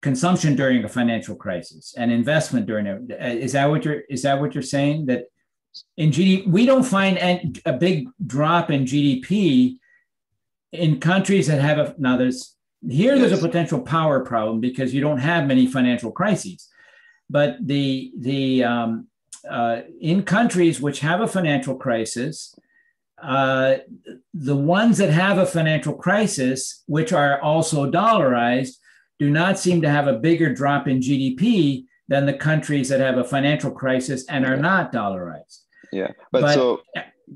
consumption during a financial crisis and investment during it? Is that what you're saying? That in GDP, we don't find a big drop in GDP in countries that have there's a potential power problem because you don't have many financial crises. But in countries which have a financial crisis, the ones that have a financial crisis, which are also dollarized, do not seem to have a bigger drop in GDP than the countries that have a financial crisis and are not dollarized. Yeah, but so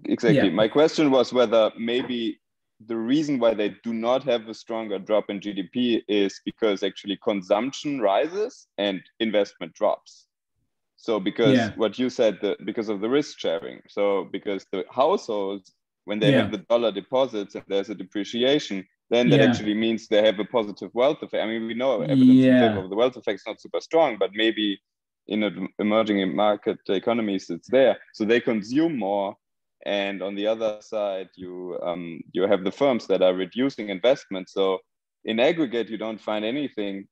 exactly. Yeah. My question was whether maybe the reason why they do not have a stronger drop in GDP is because actually consumption rises and investment drops. So because what you said, because of the risk sharing. So because the households, when they have the dollar deposits and there's a depreciation, then that actually means they have a positive wealth effect. I mean, we know evidence in favor of the wealth effect is not super strong, but maybe in emerging market economies, it's there. So they consume more. And on the other side, you have the firms that are reducing investment. So in aggregate, you don't find anything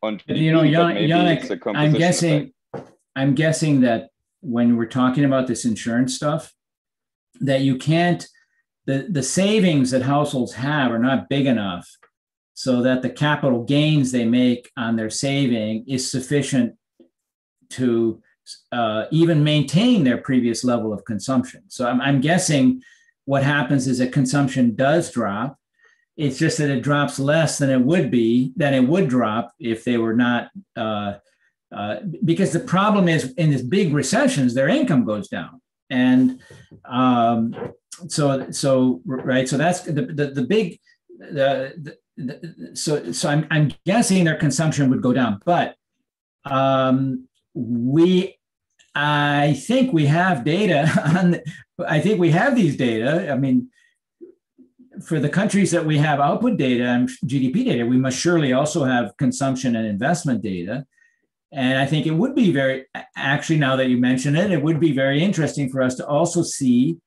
on GDP, but maybe it's a composition effect. I'm guessing that when we're talking about this insurance stuff, that you can't, the savings that households have are not big enough so that the capital gains they make on their saving is sufficient to even maintain their previous level of consumption. So I'm guessing what happens is that consumption does drop. It's just that it drops less than it would drop if they were not, because the problem is in these big recessions, their income goes down. And so that's the big, so I'm guessing their consumption would go down, but I think we have data I think we have these data. I mean, for the countries that we have output data and GDP data, we must surely also have consumption and investment data. And I think it would be actually, now that you mention it, it would be very interesting for us to also see,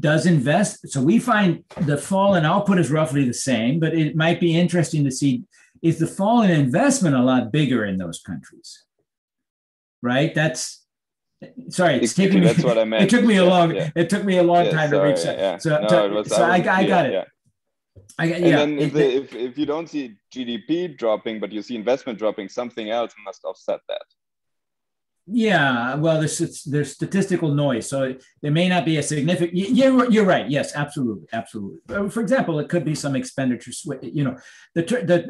so we find the fall in output is roughly the same, but it might be interesting to see, is the fall in investment a lot bigger in those countries? Right? That's taking me. That's what I meant. It took me a long time to reach that. I got it. Then if you don't see GDP dropping, but you see investment dropping, something else must offset that. Yeah, well, there's statistical noise, so there may not be a significant. You're right. Yes, absolutely. For example, it could be some expenditure switch. You know,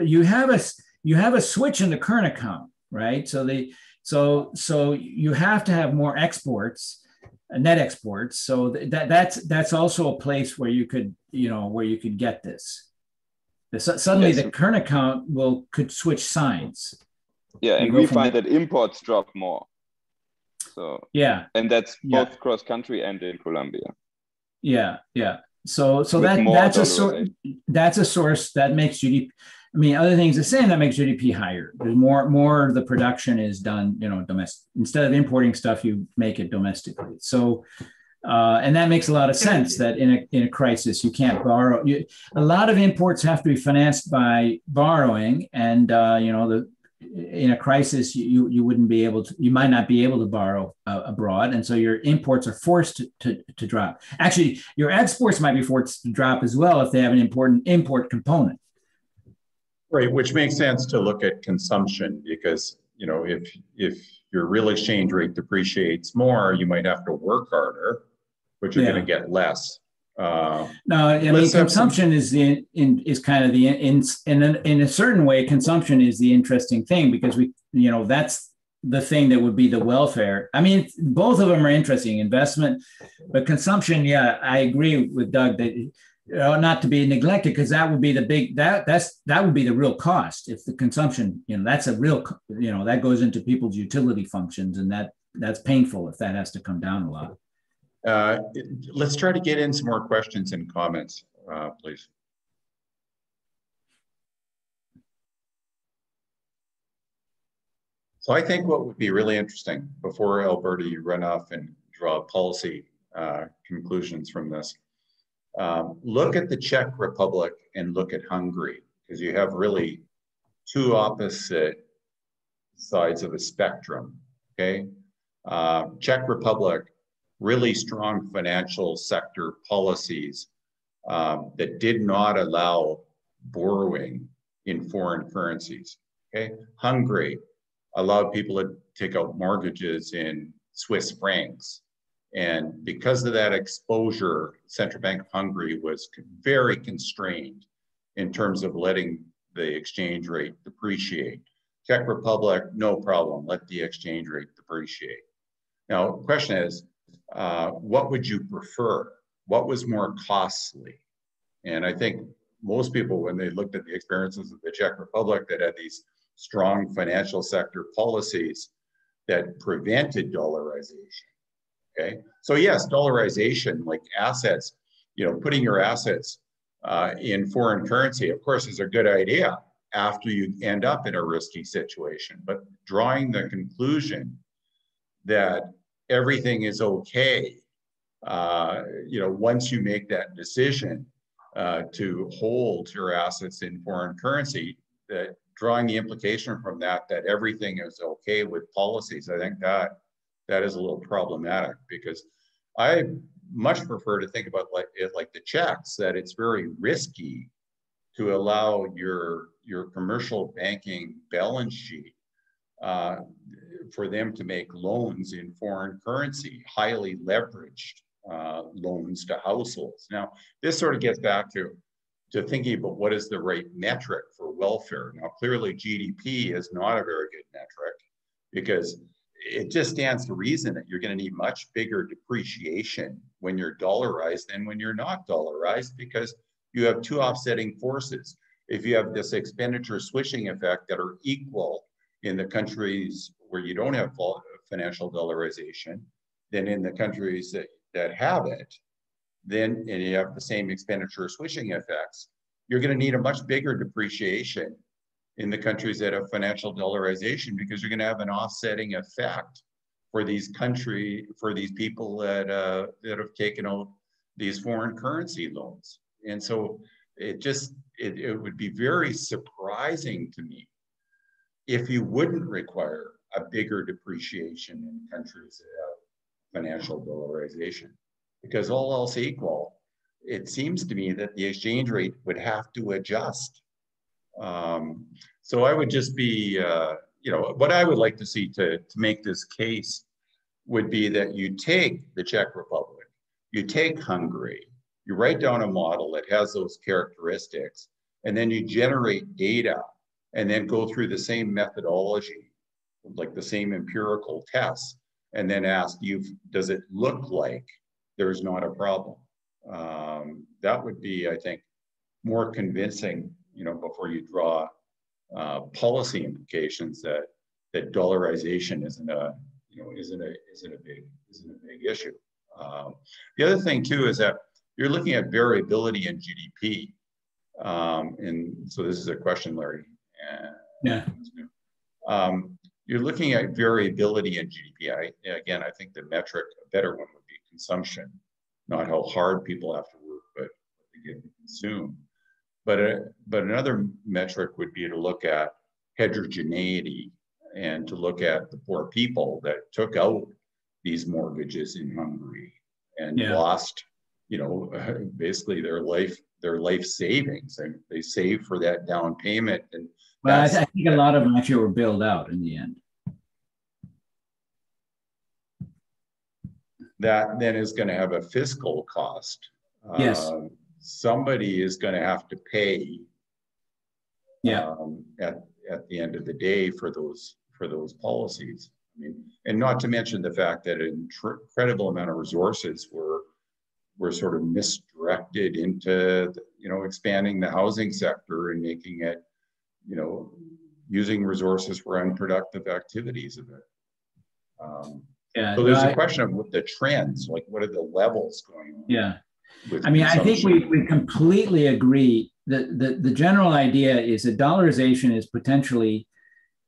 you have a switch in the current account, right? So you have to have more exports, net exports. So that's also a place where you could get this. Suddenly, the current account could switch signs. Yeah, and we find that imports drop more. So and that's both cross country and in Colombia. Yeah. So that's a source that makes GDP. I mean, other things the same, that makes GDP higher. There's more of the production is done, domestic. Instead of importing stuff, you make it domestically. So, and that makes a lot of sense that in a crisis, you can't borrow. A lot of imports have to be financed by borrowing, and in a crisis, you wouldn't be able to, you might not be able to borrow abroad. And so your imports are forced to drop. Actually, your exports might be forced to drop as well if they have an important import component. Right, which makes sense to look at consumption because, you know, if your real exchange rate depreciates more, you might have to work harder, but you're going to get less. No, I mean, consumption is kind of in a certain way, consumption is the interesting thing because that's the thing that would be the welfare. I mean, both of them are interesting, investment, but consumption, yeah, I agree with Doug that not to be neglected because that would be the big, that would be the real cost if the consumption, that's a real, that goes into people's utility functions and that's painful if that has to come down a lot. Let's try to get in some more questions and comments, please. So I think what would be really interesting before Alberta, you run off and draw policy conclusions from this. Look at the Czech Republic and look at Hungary, because you have really two opposite sides of a spectrum, okay? Czech Republic, really strong financial sector policies that did not allow borrowing in foreign currencies, okay? Hungary allowed people to take out mortgages in Swiss francs. And because of that exposure, Central Bank of Hungary was very constrained in terms of letting the exchange rate depreciate. Czech Republic, no problem, let the exchange rate depreciate. Now, the question is, what would you prefer? What was more costly? And I think most people, when they looked at the experiences of the Czech Republic that had these strong financial sector policies that prevented dollarization, okay? So yes, dollarization, like assets, putting your assets in foreign currency, of course, is a good idea after you end up in a risky situation. But drawing the conclusion that everything is okay, once you make that decision to hold your assets in foreign currency, that drawing the implication from that everything is okay with policies, I think that is a little problematic because I much prefer to think about it like the Czechs, that it's very risky to allow your commercial banking balance sheet for them to make loans in foreign currency, highly leveraged loans to households. Now, this sort of gets back to thinking about what is the right metric for welfare. Now, clearly GDP is not a very good metric because it just stands to reason that you're going to need much bigger depreciation when you're dollarized than when you're not dollarized because you have two offsetting forces. If you have this expenditure switching effect that are equal in the countries where you don't have financial dollarization, then in the countries that have it, and you have the same expenditure switching effects, you're going to need a much bigger depreciation in the countries that have financial dollarization because you're going to have an offsetting effect for these people that have taken out these foreign currency loans. And so it would be very surprising to me if you wouldn't require a bigger depreciation in countries that have financial dollarization. Because all else equal, it seems to me that the exchange rate would have to adjust. So I would just be, what I would like to see to make this case would be that you take the Czech Republic, you take Hungary, you write down a model that has those characteristics, and then you generate data and then go through the same methodology, like the same empirical tests, and then ask does it look like there's not a problem? That would be, I think, more convincing, before you draw policy implications that dollarization isn't a big issue. The other thing too is that you're looking at variability in GDP, and so this is a question, Larry. Yeah. You're looking at variability in GDP. Again, I think the metric, a better one would be consumption, not how hard people have to work, but what they get to consume. But another metric would be to look at heterogeneity and to look at the poor people that took out these mortgages in Hungary and lost, you know, basically their life savings, and they saved for that down payment. And well, I think a lot of them actually were bailed out in the end. That then is going to have a fiscal cost. Yes. Somebody is going to have to pay. At the end of the day for those policies. I mean, and not to mention the fact that an incredible amount of resources were sort of misdirected into, you know, expanding the housing sector and making it, you know, using resources for unproductive activities of it. So there's a question of what the trends, like what are the levels going on? Yeah. I mean, I think we completely agree that the general idea is that dollarization is potentially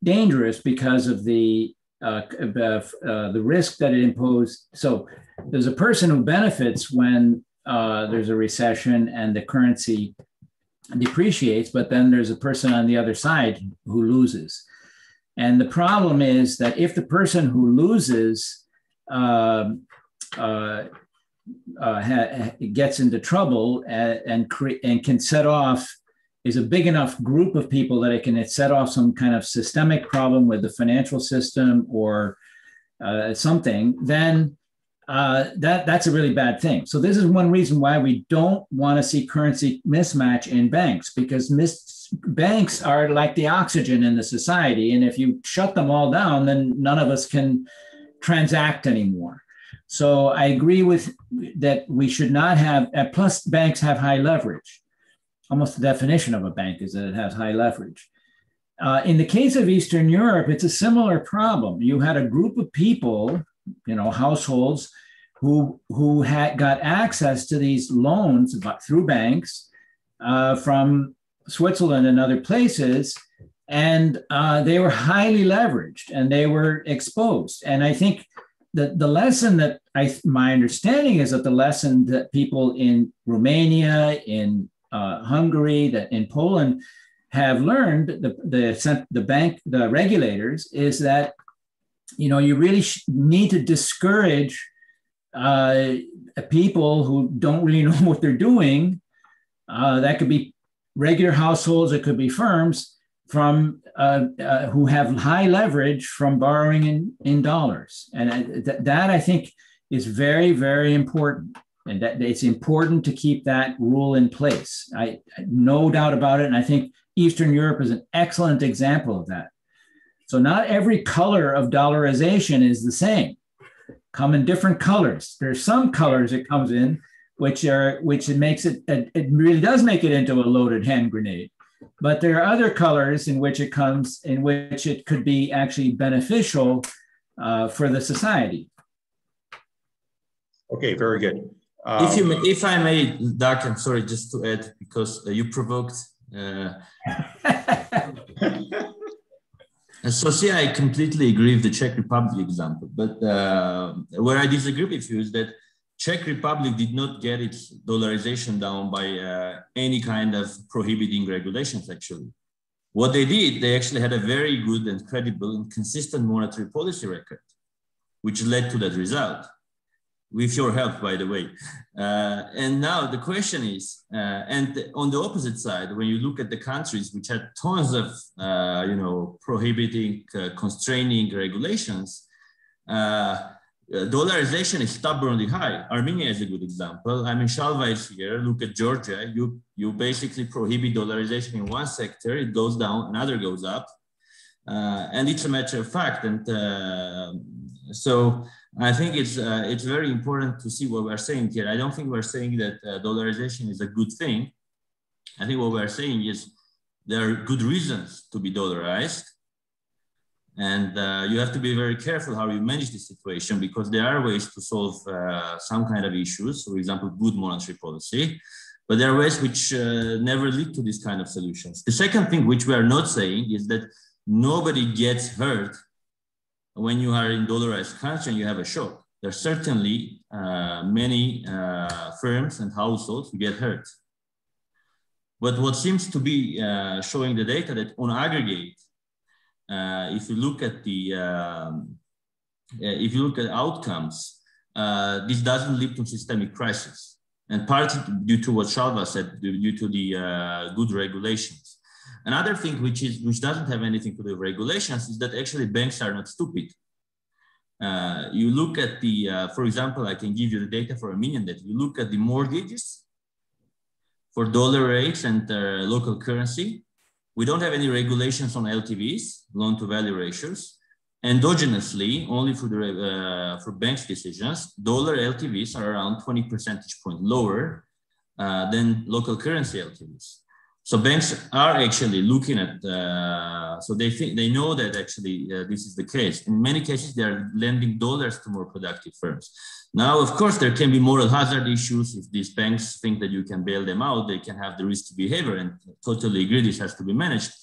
dangerous because of the risk that it imposed. So there's a person who benefits when there's a recession and the currency depreciates, but then there's a person on the other side who loses. And the problem is that if the person who loses gets into trouble and can set off, is a big enough group of people that it can set off some kind of systemic problem with the financial system or something, then that's a really bad thing. So this is one reason why we don't want to see currency mismatch in banks, because banks are like the oxygen in the society. And if you shut them all down, then none of us can transact anymore. So I agree with that. We should not have, plus banks have high leverage. Almost the definition of a bank is that it has high leverage. In the case of Eastern Europe, it's a similar problem. You had a group of people, you know, households who got access to these loans through banks from Switzerland and other places, and they were highly leveraged and they were exposed. And I think that the lesson that my understanding is that the lesson that people in Romania, in Hungary, that in Poland have learned, the regulators, is that, you know, you really need to discourage people who don't really know what they're doing. That could be regular households, it could be firms, from who have high leverage from borrowing in dollars. And that I think is very, very important. And that it's important to keep that rule in place. No doubt about it. And I think Eastern Europe is an excellent example of that. So not every color of dollarization is the same. Come in different colors. There's some colors it comes in, which it makes it really does make it into a loaded hand grenade. But there are other colors in which it comes, in which it could be actually beneficial for the society. Okay, very good. If I may, Doc, I'm sorry, just to add, because you provoked. So see, I completely agree with the Czech Republic example, but where I disagree with you is that Czech Republic did not get its dollarization down by any kind of prohibiting regulations, actually. What they did, they actually had a very good and credible and consistent monetary policy record, which led to that result. With your help, by the way. And now the question is, and on the opposite side, when you look at the countries which had tons of, prohibiting, constraining regulations, dollarization is stubbornly high. Armenia is a good example. I mean, Shalva is here. Look at Georgia. You basically prohibit dollarization in one sector, it goes down, another goes up. And it's a matter of fact. And so I think it's very important to see what we're saying here. I don't think we're saying that dollarization is a good thing. I think what we're saying is there are good reasons to be dollarized. And you have to be very careful how you manage the situation, because there are ways to solve some kind of issues, for example, good monetary policy, but there are ways which never lead to this kind of solutions. The second thing which we are not saying is that nobody gets hurt when you are in dollarized country and you have a shock. There are certainly many firms and households who get hurt. But what seems to be showing the data that on aggregate, if you look at the outcomes, this doesn't lead to systemic crisis, and partly due to what Shalva said, due to the good regulations. Another thing which doesn't have anything to do with regulations is that actually banks are not stupid. You look at the, for example, I can give you the data for Armenian debt. You look at the mortgages for dollar rates and local currency. We don't have any regulations on LTVs, loan to value ratios. Endogenously, only for banks' decisions, dollar LTVs are around 20 percentage points lower than local currency LTVs. So banks are actually looking at, so they know that actually this is the case. In many cases, they are lending dollars to more productive firms. Now, of course, there can be moral hazard issues. If these banks think that you can bail them out, they can have the risky behavior, and totally agree this has to be managed.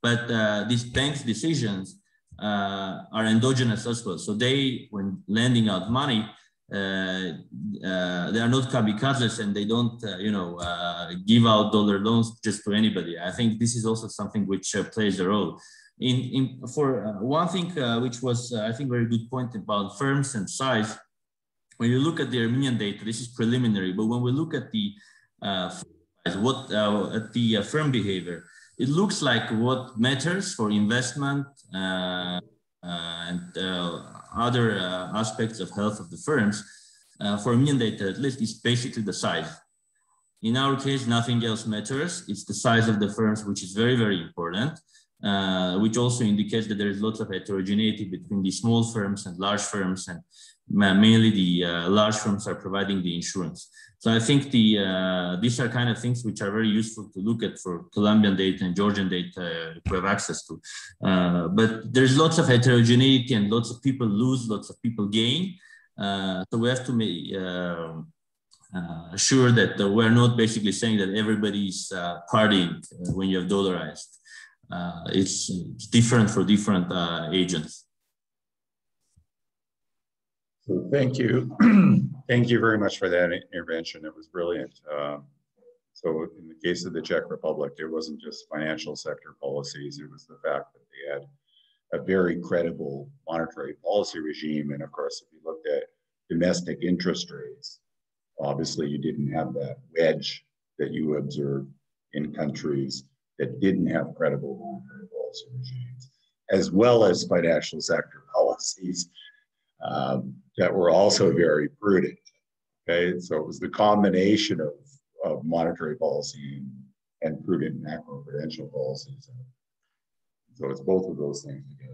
But these banks' decisions are endogenous as well. So they, when lending out money, they are not kamikazes, and they don't, give out dollar loans just to anybody. I think this is also something which plays a role. One thing which was, I think, very good point about firms and size. When you look at the Armenian data, this is preliminary, but when we look at the firm behavior, it looks like what matters for investment and other aspects of health of the firms, for Armenian data at least, is basically the size. In our case, nothing else matters. It's the size of the firms, which is very, very important, which also indicates that there is lots of heterogeneity between the small firms and large firms, and mainly the large firms are providing the insurance. So I think these are kind of things which are very useful to look at for Colombian data and Georgian data if we have access to. But there's lots of heterogeneity, and lots of people lose, lots of people gain. So we have to make sure that we're not basically saying that everybody's partying when you have dollarized. It's different for different agents. So thank you. Thank you very much for that intervention. It was brilliant. So in the case of the Czech Republic, it wasn't just financial sector policies. It was the fact that they had a very credible monetary policy regime. And of course, if you looked at domestic interest rates, obviously you didn't have that wedge that you observed in countries that didn't have credible monetary policy regimes, as well as financial sector policies that were also very prudent. Okay, so it was the combination of monetary policy and prudent macroprudential policies. So it's both of those things together.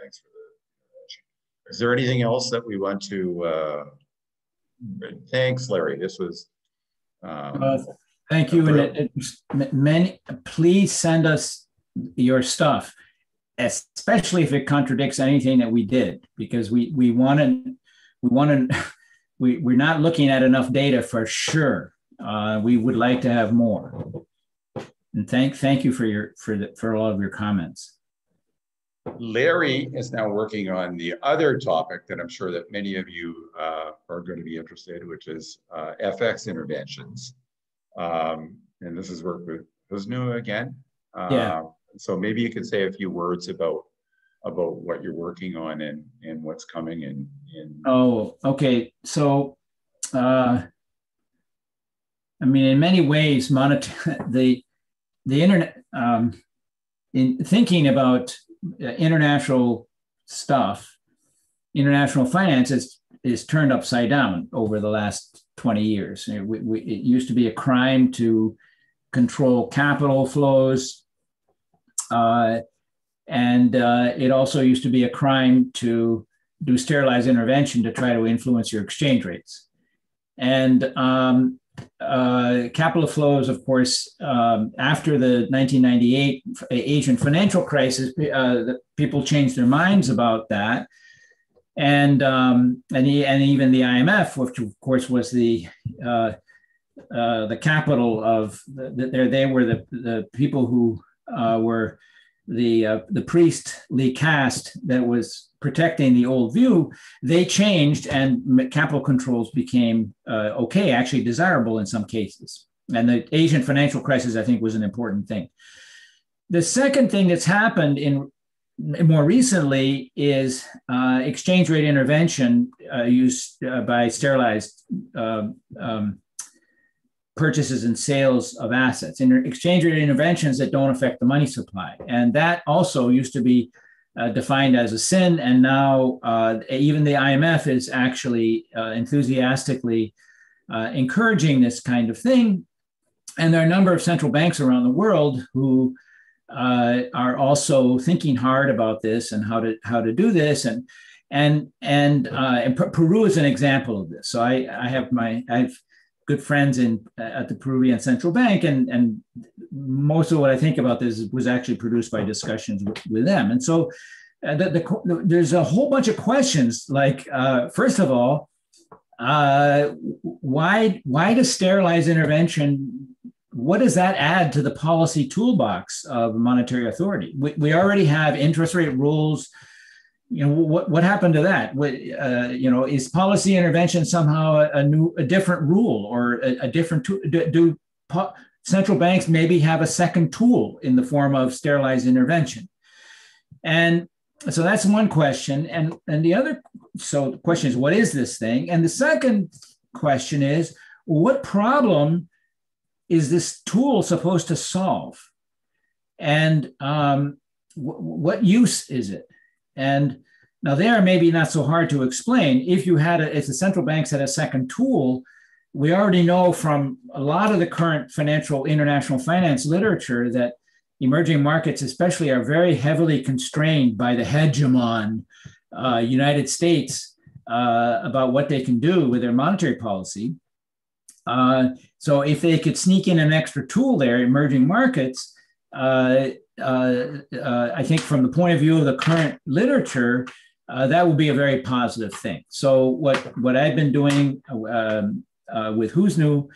Thanks for the intervention. Is there anything else that we want to? Thanks, Larry. This was. Thank you, and please send us your stuff, especially if it contradicts anything that we did, because we're not looking at enough data for sure. We would like to have more. And thank you for all of your comments. Larry is now working on the other topic that I'm sure that many of you are going to be interested in, which is FX interventions. And this is work with Husnu again. Yeah. So maybe you could say a few words about what you're working on and what's coming in. Oh, okay. So, I mean, in many ways, the internet, in thinking about international stuff, international finance is turned upside down over the last 20 years. It used to be a crime to control capital flows. And it also used to be a crime to do sterilized intervention to try to influence your exchange rates. And capital flows, of course, after the 1998 Asian financial crisis, people changed their minds about that. And even the IMF, which of course was the capital of they were the people who were the priestly caste that was protecting the old view. They changed, and capital controls became okay, actually desirable in some cases. And the Asian financial crisis, I think, was an important thing. The second thing that's happened more recently is exchange rate intervention used by sterilized purchases and sales of assets, and exchange rate interventions that don't affect the money supply. And that also used to be defined as a sin, and now even the IMF is actually enthusiastically encouraging this kind of thing. And there are a number of central banks around the world who are also thinking hard about this and how to do this, and Peru is an example of this. So I have good friends at the Peruvian Central Bank, and most of what I think about this was actually produced by discussions with them. And so there's a whole bunch of questions, like first of all, why does sterilized intervention? What does that add to the policy toolbox of monetary authority? We already have interest rate rules. You know, what happened to that? Is policy intervention somehow a different rule or a different tool? Do central banks maybe have a second tool in the form of sterilized intervention? And so that's one question. And the other, so the question is, what is this thing? And the second question is, what problem is this tool supposed to solve? And what use is it? And now there, maybe not so hard to explain. If the central banks had a second tool, we already know from a lot of the current international finance literature that emerging markets especially are very heavily constrained by the hegemon, United States, about what they can do with their monetary policy. So if they could sneak in an extra tool there, emerging markets, I think from the point of view of the current literature, that would be a very positive thing. So what I've been doing with Husnu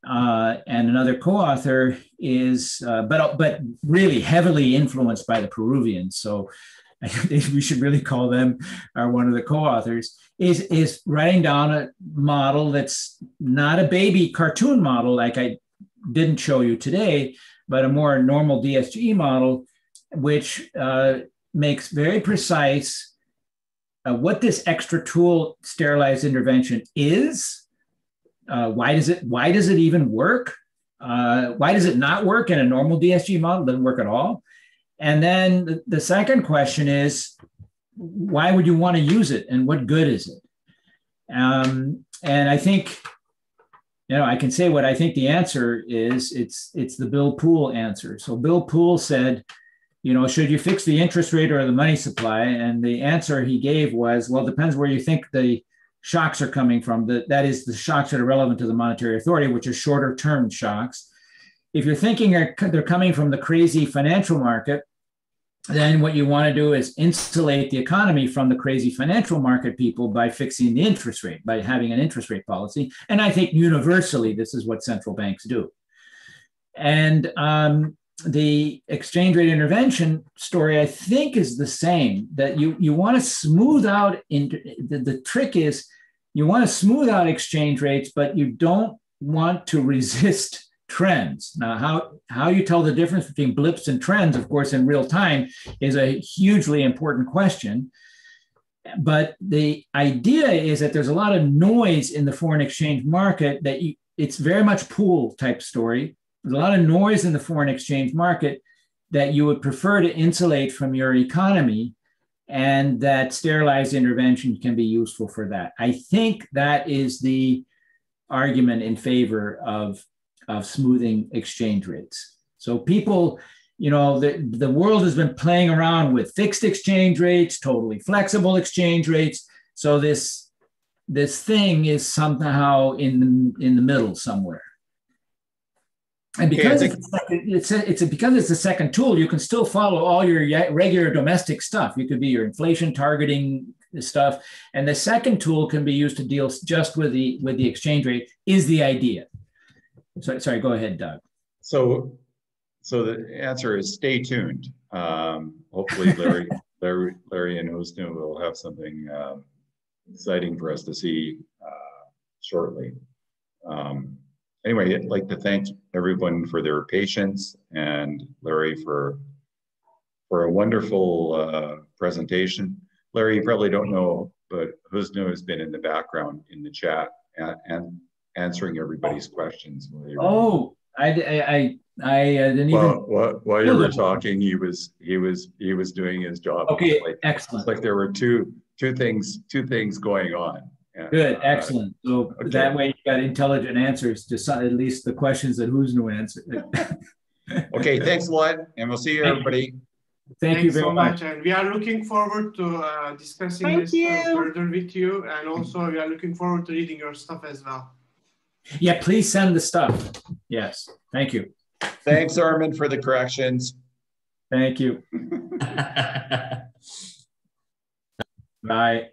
and another co-author is, but really heavily influenced by the Peruvians. So I think we should really call them one of the co-authors, is writing down a model that's not a baby cartoon model like I didn't show you today, but a more normal DSGE model, which makes very precise what this extra tool, sterilized intervention, is. Why does it even work? Why does it not work in a normal DSGE model? It doesn't work at all. And then the second question is, why would you want to use it, and what good is it? And I think, I can say what I think the answer is. It's the Bill Poole answer. So Bill Poole said, should you fix the interest rate or the money supply? And the answer he gave was, well, it depends where you think the shocks are coming from. That is, the shocks that are relevant to the monetary authority, which are shorter term shocks. If you're thinking they're coming from the crazy financial market, then what you want to do is insulate the economy from the crazy financial market people by fixing the interest rate, by having an interest rate policy. And I think universally, this is what central banks do. And the exchange rate intervention story, I think, is the same, that you want to smooth out, the trick is you want to smooth out exchange rates, but you don't want to resist trends. Now, how you tell the difference between blips and trends, of course, in real time is a hugely important question. But the idea is that there's a lot of noise in the foreign exchange market, that it's very much pool type story. There's a lot of noise in the foreign exchange market that you would prefer to insulate from your economy, and that sterilized intervention can be useful for that. I think that is the argument in favor of smoothing exchange rates. So people, the world has been playing around with fixed exchange rates, totally flexible exchange rates. So this thing is somehow in the middle somewhere. And because because it's the second tool, you can still follow all your regular domestic stuff. You could be your inflation targeting stuff, and the second tool can be used to deal just with the exchange rate. Is the idea? Sorry, go ahead, Doug. So the answer is stay tuned. Hopefully, Larry and Husnu will have something exciting for us to see shortly. Anyway, I'd like to thank everyone for their patience, and Larry for for a wonderful presentation. Larry, you probably don't know, but Husnu has been in the background in the chat and answering everybody's questions. Oh, I didn't even. While you were talking, he was doing his job. Okay, like, excellent. It's like there were two things going on. Good, excellent. So okay. That way you got intelligent answers to some, at least the questions that Husnu answered. Okay, thanks a lot, and we'll see you, everybody. Thank you very much. And we are looking forward to discussing this further with you, and also we are looking forward to reading your stuff as well. Yeah, please send the stuff. Yes, thank you. Thanks, Armin, for the corrections. Thank you. Bye.